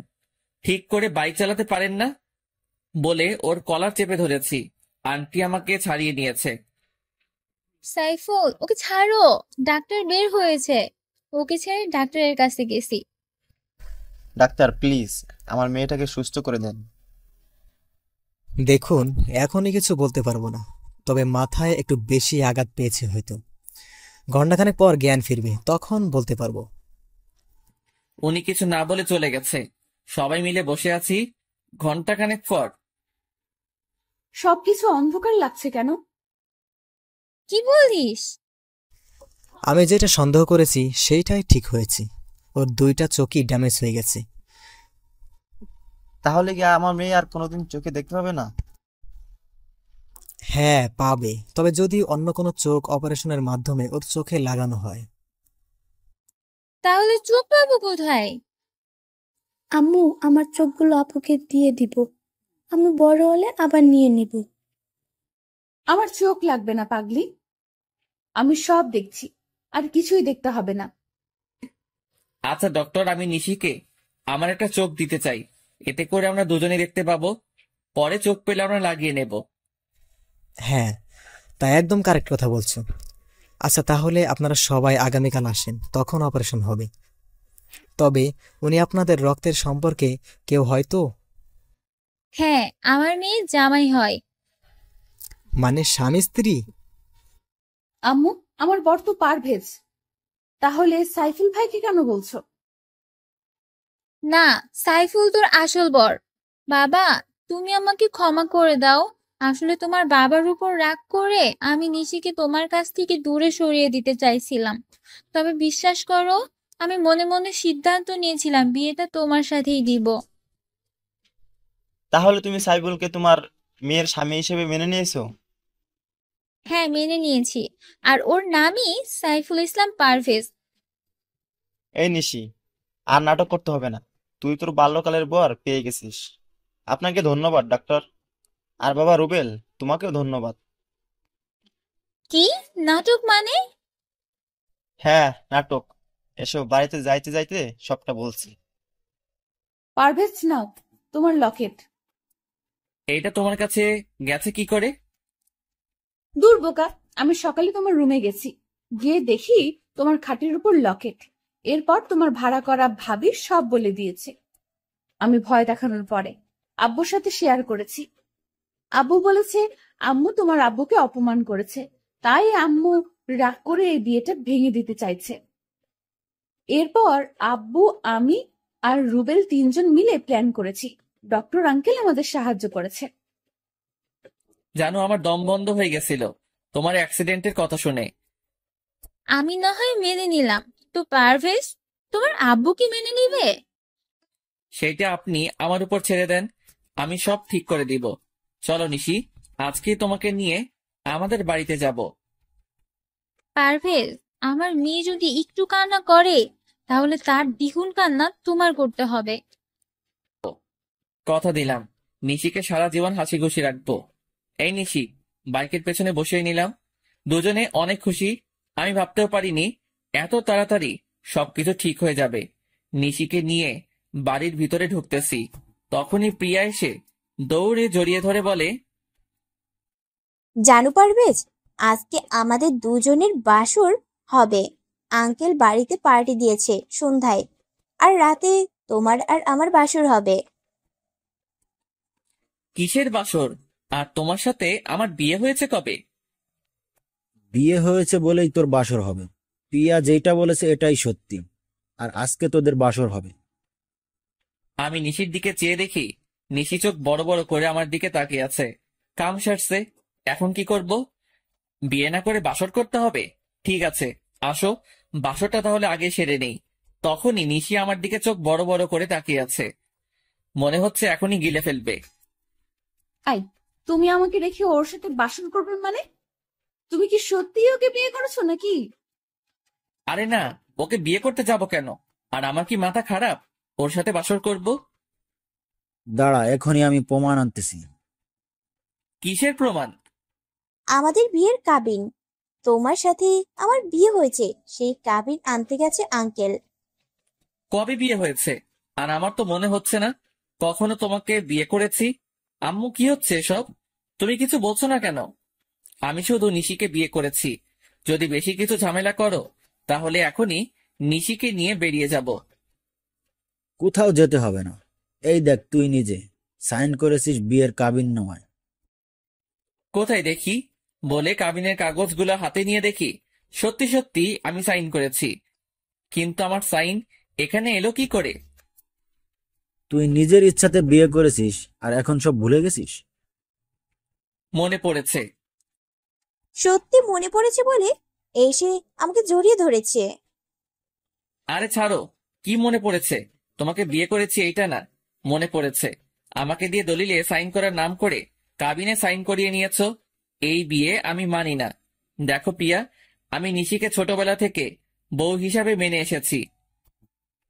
ঠিক করে বাইক চালাতে পারেন না বলে ওর কলার চেপে ধরেছি। আন্টি আমাকে ছাড়িয়ে নিয়েছে। সাইফুল, ওকে ছাড়ো, ডাক্তার বের হয়েছে। ওকে ছেড়ে ডাক্তারের কাছে গেছি। ডাক্তার প্লিজ আমার মেয়েটাকে সুস্থ করে দেন। দেখুন, এখনই কিছু বলতে পারবো না, তবে মাথায় একটু বেশি আঘাত পেয়েছে হয়তো। ঘন্টাখানেক পর জ্ঞান ফিরবে, তখন বলতে পারবো। উনি কিছু না বলে চলে গেছে। সবাই মিলে বসে আছি। ঘন্টাখানেক পর, সবকিছু অন্ধকার লাগছে কেন? কি বলিস? আমি যেটা সন্দেহ করেছি সেইটাই ঠিক হয়েছে। ওর 2টা চোখই ড্যামেজ হয়ে গেছে। তাহলে কি আমার মেয়ে আর কোনোদিন চোখে দেখতে পাবে না? হ্যাঁ, পাবে, তবে যদি অন্য কোনো চোখ অপারেশনের মাধ্যমে ওর চোখে লাগানো হয়। তাহলে চোখ পাবো কোথায়? আম্মু, আমার চোখগুলো আপুকে দিয়ে দিব, আমি বড় হলে আবার নিয়ে নিব। আমার চোখ লাগবে না পাগলি, আমি সব দেখছি, আর কিছুই দেখতে হবে না। আচ্ছা ডক্টর, আমি নিশিকে আমার একটা চোখ দিতে চাই, এতে করে আমরা দুজনে দেখতে পাবো। পরে চোখ পেলে আমরা লাগিয়ে নেব। হ্যাঁ, তা একদম কারেক্ট কথা বলছো। আচ্ছা, তাহলে আপনারা সবাই আগামীকাল আসেন, তখন অপারেশন হবে। তবে উনি আপনাদের রক্তের সম্পর্কে কেউ হয়তো? হ্যাঁ, আমার মেয়ে জামাই হয়। মানে স্বামী স্ত্রী? আম্মু, আমার বর তো পারভেজ। তাহলে সাইফুল ভাইকে কেন বলছো? না, সাইফুল তোর আসল বর। বাবা, তুমি আমাকে ক্ষমা করে দাও। আসলে তোমার বাবার উপর রাগ করে আমি নিশিকে তোমার কাছ থেকে দূরে সরিয়ে দিতে চাইছিলাম। তবে বিশ্বাস করো, আমি মনে মনে সিদ্ধান্ত নিয়েছিলাম বিয়েটা তোমার সাথেই দিব। তাহলে তুমি সাইফুলকে তোমার মেয়ের স্বামী হিসেবে মেনে নিয়েছো? হ্যাঁ, মেনে নিয়েছি। আর ওর নামই সাইফুল ইসলাম পারভেজ। এই নিশি, আর নাটক করতে হবে না। তুই তোর বাল্যকালের বর পেয়ে গেছিস। আপনাকে ধন্যবাদ ডাক্তার। আর বাবা রুবেল, তোমাকেও ধন্যবাদ। কি নাটক মানে? হ্যাঁ, নাটক। এসো, বাড়িতে যাইতে যাইতে সবটা বলছি। পারভেজ, নাও তোমার লকেট। এইটা তোমার কাছে গেছে কি করে? দূর বোকা, আমি সকালে তোমার রুমে গেছি, গিয়ে দেখি তোমার খাটের উপর লকেট। এরপর তোমার ভাড়া করা ভাবি সব বলে দিয়েছে। আমি ভয় দেখানোর পরে আব্বুর সাথে শেয়ার করেছি। আব্বু বলেছে আম্মু তোমার আব্বুকে অপমান করেছে, তাই আম্মু রাগ করে এই বিয়েটা ভেঙে দিতে চাইছে। এরপর আব্বু, আমি আর রুবেল তিনজন মিলে প্ল্যান করেছি। ডক্টর আঙ্কেল আমাদের সাহায্য করেছে। জানো, আমার দম বন্ধ হয়ে গেছিল তোমার অ্যাক্সিডেন্টের কথা শুনে। আমি না হয় মেনে নিলাম, তো পারভেজ, তোমার আব্বু কি মেনে নিবে? সেইটা আপনি আমার উপর ছেড়ে দেন, আমি সব ঠিক করে দিব। চলো নিশি, আজকে তোমাকে নিয়ে আমাদের বাড়িতে যাব। পারভেজ, আমার মেয়ে যদি একটু কান্না করে তাহলে তার দ্বিগুণ কান্না তোমার করতে হবে। কথা দিলাম, নিশিকে সারা জীবন হাসি খুশি রাখবো। এই নিশি, বাইকের পেছনে বসিয়ে নিলাম। দুজনে অনেক খুশি। আমি ভাবতেও পারিনি এত তাড়াতাড়ি সবকিছু ঠিক হয়ে যাবে। নিশিকে নিয়ে বাড়ির ভিতরে ঢুকতেছি, তখনই প্রিয়া এসে দৌড়ে জড়িয়ে ধরে বলে, জানু পারভেজ, আজকে আমাদের দুজনের বাসর হবে। আঙ্কেল বাড়িতে পার্টি দিয়েছে সন্ধ্যায়, আর রাতে তোমার আর আমার বাসর হবে। কিসের বাসর? আর তোমার সাথে আমার বিয়ে হয়েছে কবে? বিয়ে হয়েছে বলেই তোর বাসর হবে। প্রিয়া যেটা বলেছে এটাই সত্যি। আর আজকে তোদের বাসর হবে। আমি নিশির দিকে চেয়ে দেখি নিশি চোখ বড় বড় করে আমার দিকে তাকিয়ে আছে। কাম সারছে, এখন কি করব? বিয়ে না করে বাসর করতে হবে? ঠিক আছে, আসো, বাসরটা তাহলে আগে সেরে নেই। তখনই নিশি আমার দিকে চোখ বড় বড় করে তাকিয়ে আছে, মনে হচ্ছে এখনই গিলে ফেলবে। আই, তুমি আমাকে রেখে ওর সাথে বাসর করবে মানে? তুমি কি সত্যিই ওকে বিয়ে করেছো নাকি? আরে না, ওকে বিয়ে করতে যাব কেন? আর আমার কি মাথা খারাপ ওর সাথে বাসর করব? দাঁড়া, এখনই আমি প্রমাণ আনতেছি। কিসের প্রমাণ? আমাদের বিয়ের কাবিন। তোমার সাথে আমার বিয়ে হয়েছে, সেই কাবিন আনতে গেছে আঙ্কেল। কবে বিয়ে হয়েছে? আর আমার তো মনে হচ্ছে না কখনো তোমাকে বিয়ে করেছি। আম্মু, কি হচ্ছে এসব? তুমি কিছু বলছো না কেন? আমি শুধু নিশিকে বিয়ে করেছি। যদি বেশি কিছু ঝামেলা করো তাহলে এখনই নিশিকে নিয়ে বেরিয়ে যাব। কোথাও যেতে হবে না। এই দেখ, তুই নিজে সাইন করেছিস বিয়ের কাবিননামায়। কোথায় দেখি? বলে কাবিনের কাগজগুলো হাতে নিয়ে দেখি সত্যি সত্যি আমি সাইন করেছি। কিন্তু আমার সাইন এখানে এলো কি করে? তুই নিজের ইচ্ছাতে বিয়ে করেছিস আর এখন সব ভুলে গেছিস? মনে পড়েছে। সত্যি মনে পড়েছে বলে এসে আমাকে জড়িয়ে ধরেছে। আরে ছাড়ো, কি মনে পড়েছে? তোমাকে বিয়ে করেছি এইটা না, মনে পড়েছে আমাকে দিয়ে দলিলে সাইন করার নাম করে কাবিনে সাইন করিয়ে নিয়েছো। এই বিয়ে আমি মানি না। দেখো প্রিয়া, আমি নিশিকে ছোটবেলা থেকে বউ হিসাবে মেনে এসেছি।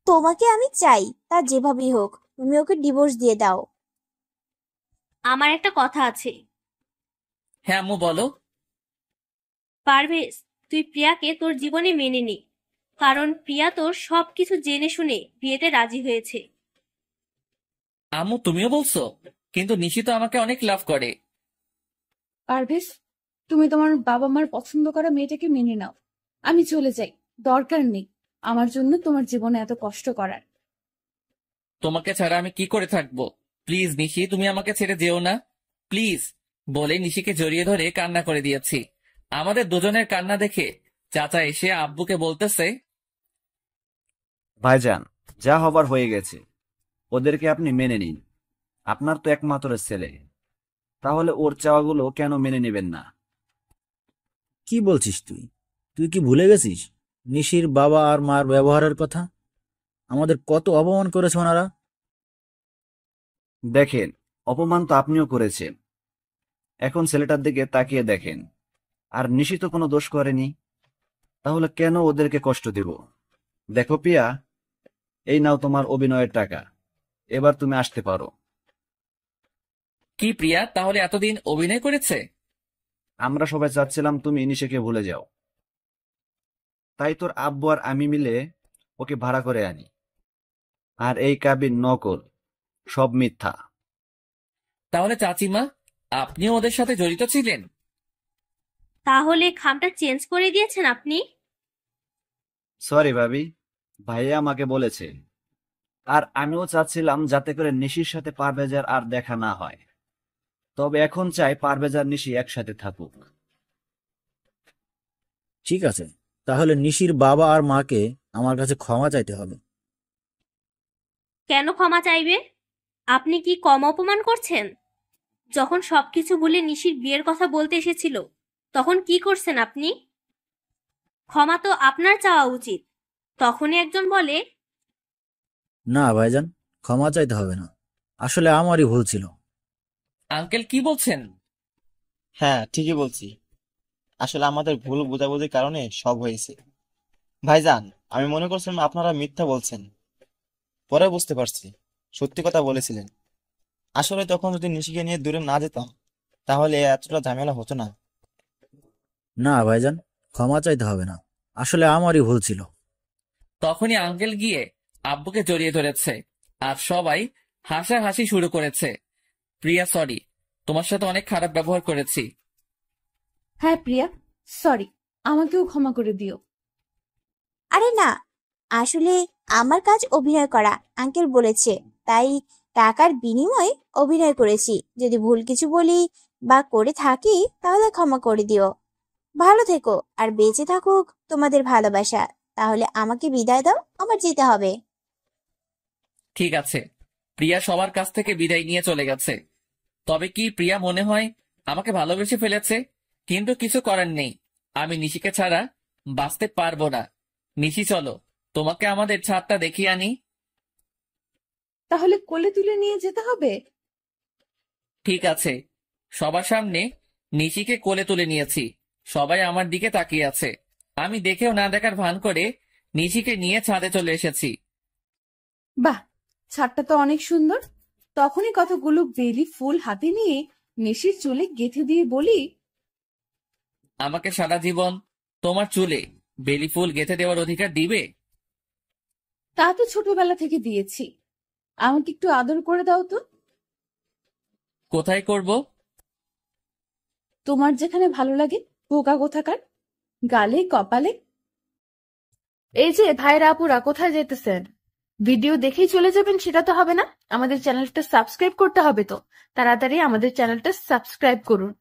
তোমাকে আমি চাই, তা যেভাবেই হোক তুমি ওকে ডিভোর্স দিয়ে দাও। আমার একটা কথা আছে। হ্যাঁ আম্মু, বলো। পারভেজ, তুই প্রিয়াকে তোর জীবনে মেনে নে, কারণ প্রিয়া তোর সবকিছু জেনে শুনে বিয়েতে রাজি হয়েছে। আম্মু, তুমিও বলছো? কিন্তু নিশি তো আমাকে অনেক লাভ করে। পারভেজ, তুমি তোমার বাবা মার পছন্দ করা মেয়েটাকে মেনে নাও। আমি চলে যাই, দরকার নেই আমার জন্য তোমার জীবনে এত কষ্ট করার। তোমাকে ছাড়া আমি কি করে থাকবো? প্লিজ নিশি, তুমি আমাকে ছেড়ে যেও না প্লিজ, বলে নিশিকে জড়িয়ে ধরে কান্না করে দিয়েছি। আমাদের দুজনের কান্না দেখে চাচা এসে আব্বুকে বলতেছে, ভাইজান, যা হবার হয়ে গেছে, ওদেরকে আপনি মেনে নিন। আপনার তো একমাত্র ছেলে, তাহলে ওর চাওয়াগুলো কেন মেনে নেবেন না? কি বলছিস তুই? তুই কি ভুলে গেছিস নিশির বাবা আর মার ব্যবহারের কথা? আমাদের কত অপমান করেছে ওনারা। দেখেন, অপমান তো আপনিও করেছেন। এখন ছেলেটার দিকে তাকিয়ে দেখেন, আর নিশি তো কোনো দোষ করেনি, তাহলে কেন ওদেরকে কষ্ট দেব? দেখো পিয়া, এই নাও তোমার অভিনয়ের টাকা, এবার তুমি আসতে পারো। কি প্রিয়া তাহলে এতদিন অভিনয় করেছে? আমরা সবাই চাচ্ছিলাম তুমি নিশিকে ভুলে যাও, তাই তোর আব্বু আর আমি মিলে ওকে ভাড়া করে আনি। আর এই কাবিন নকল, সব মিথ্যা। তাহলে চাচিমা, আপনিও ওদের সাথে জড়িত ছিলেন? তাহলে খামটা চেঞ্জ করে দিয়েছেন আপনি? সরি ভাবি, ভাইয়া আমাকে বলেছে। আর আমিও চাচ্ছিলাম যাতে করে নিশির সাথে পারভেজের আর দেখা না হয়। তবে এখন চাই পারভেজ আর নিশি একসাথে থাকুক। ঠিক আছে, তাহলে নিশির বাবা আর মাকে আমার কাছে ক্ষমা চাইতে হবে। কেন ক্ষমা চাইবে? আপনি কি কম অপমান করছেন? যখন সবকিছু ভুলে নিশির বিয়ের কথা বলতে এসেছিল, তখন কি করছেন আপনি? ক্ষমা তো আপনার চাওয়া উচিত। তখনই একজন বলে, না ভাইজান, ক্ষমা চাইতে হবে না, আসলে আমারই ভুল ছিল। আঙ্কেল কি বলছেন? হ্যাঁ, ঠিকই বলছি। আসলে আমাদের ভুল বোঝাবুঝির কারণে সব হয়েছে। ভাইজান, আমি মনে করছিলাম আপনারা মিথ্যা বলছেন, পরে বুঝতে পারছি সত্যি কথা বলেছিলেন। আসলে তখন যদি নিশিকে নিয়ে দূরে না যেতাম, তাহলে এতটা ঝামেলা হতো না। না ভাইজান, ক্ষমা চাইতে হবে না, আসলে আমারই ভুল ছিল। তখনই আঙ্কেল গিয়ে আব্বুকে জড়িয়ে ধরেছে, আর সবাই হাসাহাসি শুরু করেছে। প্রিয়া সরি, তোমার সাথে অনেক খারাপ ব্যবহার করেছি। হ্যাঁ প্রিয়া, সরি, আমাকেও ক্ষমা করে দিও। আরে না, আসলে আমার কাজ অভিনয় করা, আঙ্কেল বলেছে, তাই টাকার বিনিময়ে অভিনয় করেছি। যদি ভুল কিছু বলি বা করে থাকি তাহলে ক্ষমা করে দিও। ভালো থেকো আর বেঁচে থাকুক তোমাদের ভালোবাসা। তাহলে আমাকে বিদায় দাও, আমার যেতে হবে। ঠিক আছে, প্রিয়া সবার কাছ থেকে বিদায় নিয়ে চলে গেছে। তবে কি প্রিয়া মনে হয় আমাকে ভালোবেসে ফেলেছে? কিন্তু কিছু করার নেই, আমি নিশিকে ছাড়া বাঁচতে পারবো না। নিশি চলো, তোমাকে আমাদের ছাদটা দেখিয়ে আনি। তাহলে কোলে তুলে নিয়ে যেতে হবে? ঠিক আছে। সবার সামনে নিশিকে কোলে তুলে নিয়েছি, সবাই আমার দিকে তাকিয়ে আছে। আমি দেখেও না দেখার ভান করে নিশিকে নিয়ে ছাদে চলে এসেছি। বাহ, ছাদটা তো অনেক সুন্দর। তখনই কতগুলো বেলি ফুল হাতে নিয়ে নিশির চুলে গেঁথে দিয়ে বলি, আমাকে সারা জীবন তোমার চুলে বেলি ফুল গেঁথে দেওয়ার অধিকার দিবে? তা তো ছোটবেলা থেকে দিয়েছি, আমাকে একটু আদর করে দাও তো। কোথায় করব? তোমার যেখানে ভালো লাগে, বোকা কোথাকার, গালে, কপালে। এই যে ভাইরা আপুরা, কোথায় যেতেছেন? ভিডিও দেখেই চলে যাবেন সেটা তো হবে না, আমাদের চ্যানেলটা সাবস্ক্রাইব করতে হবে। তো তাড়াতাড়ি আমাদের চ্যানেলটা সাবস্ক্রাইব করুন।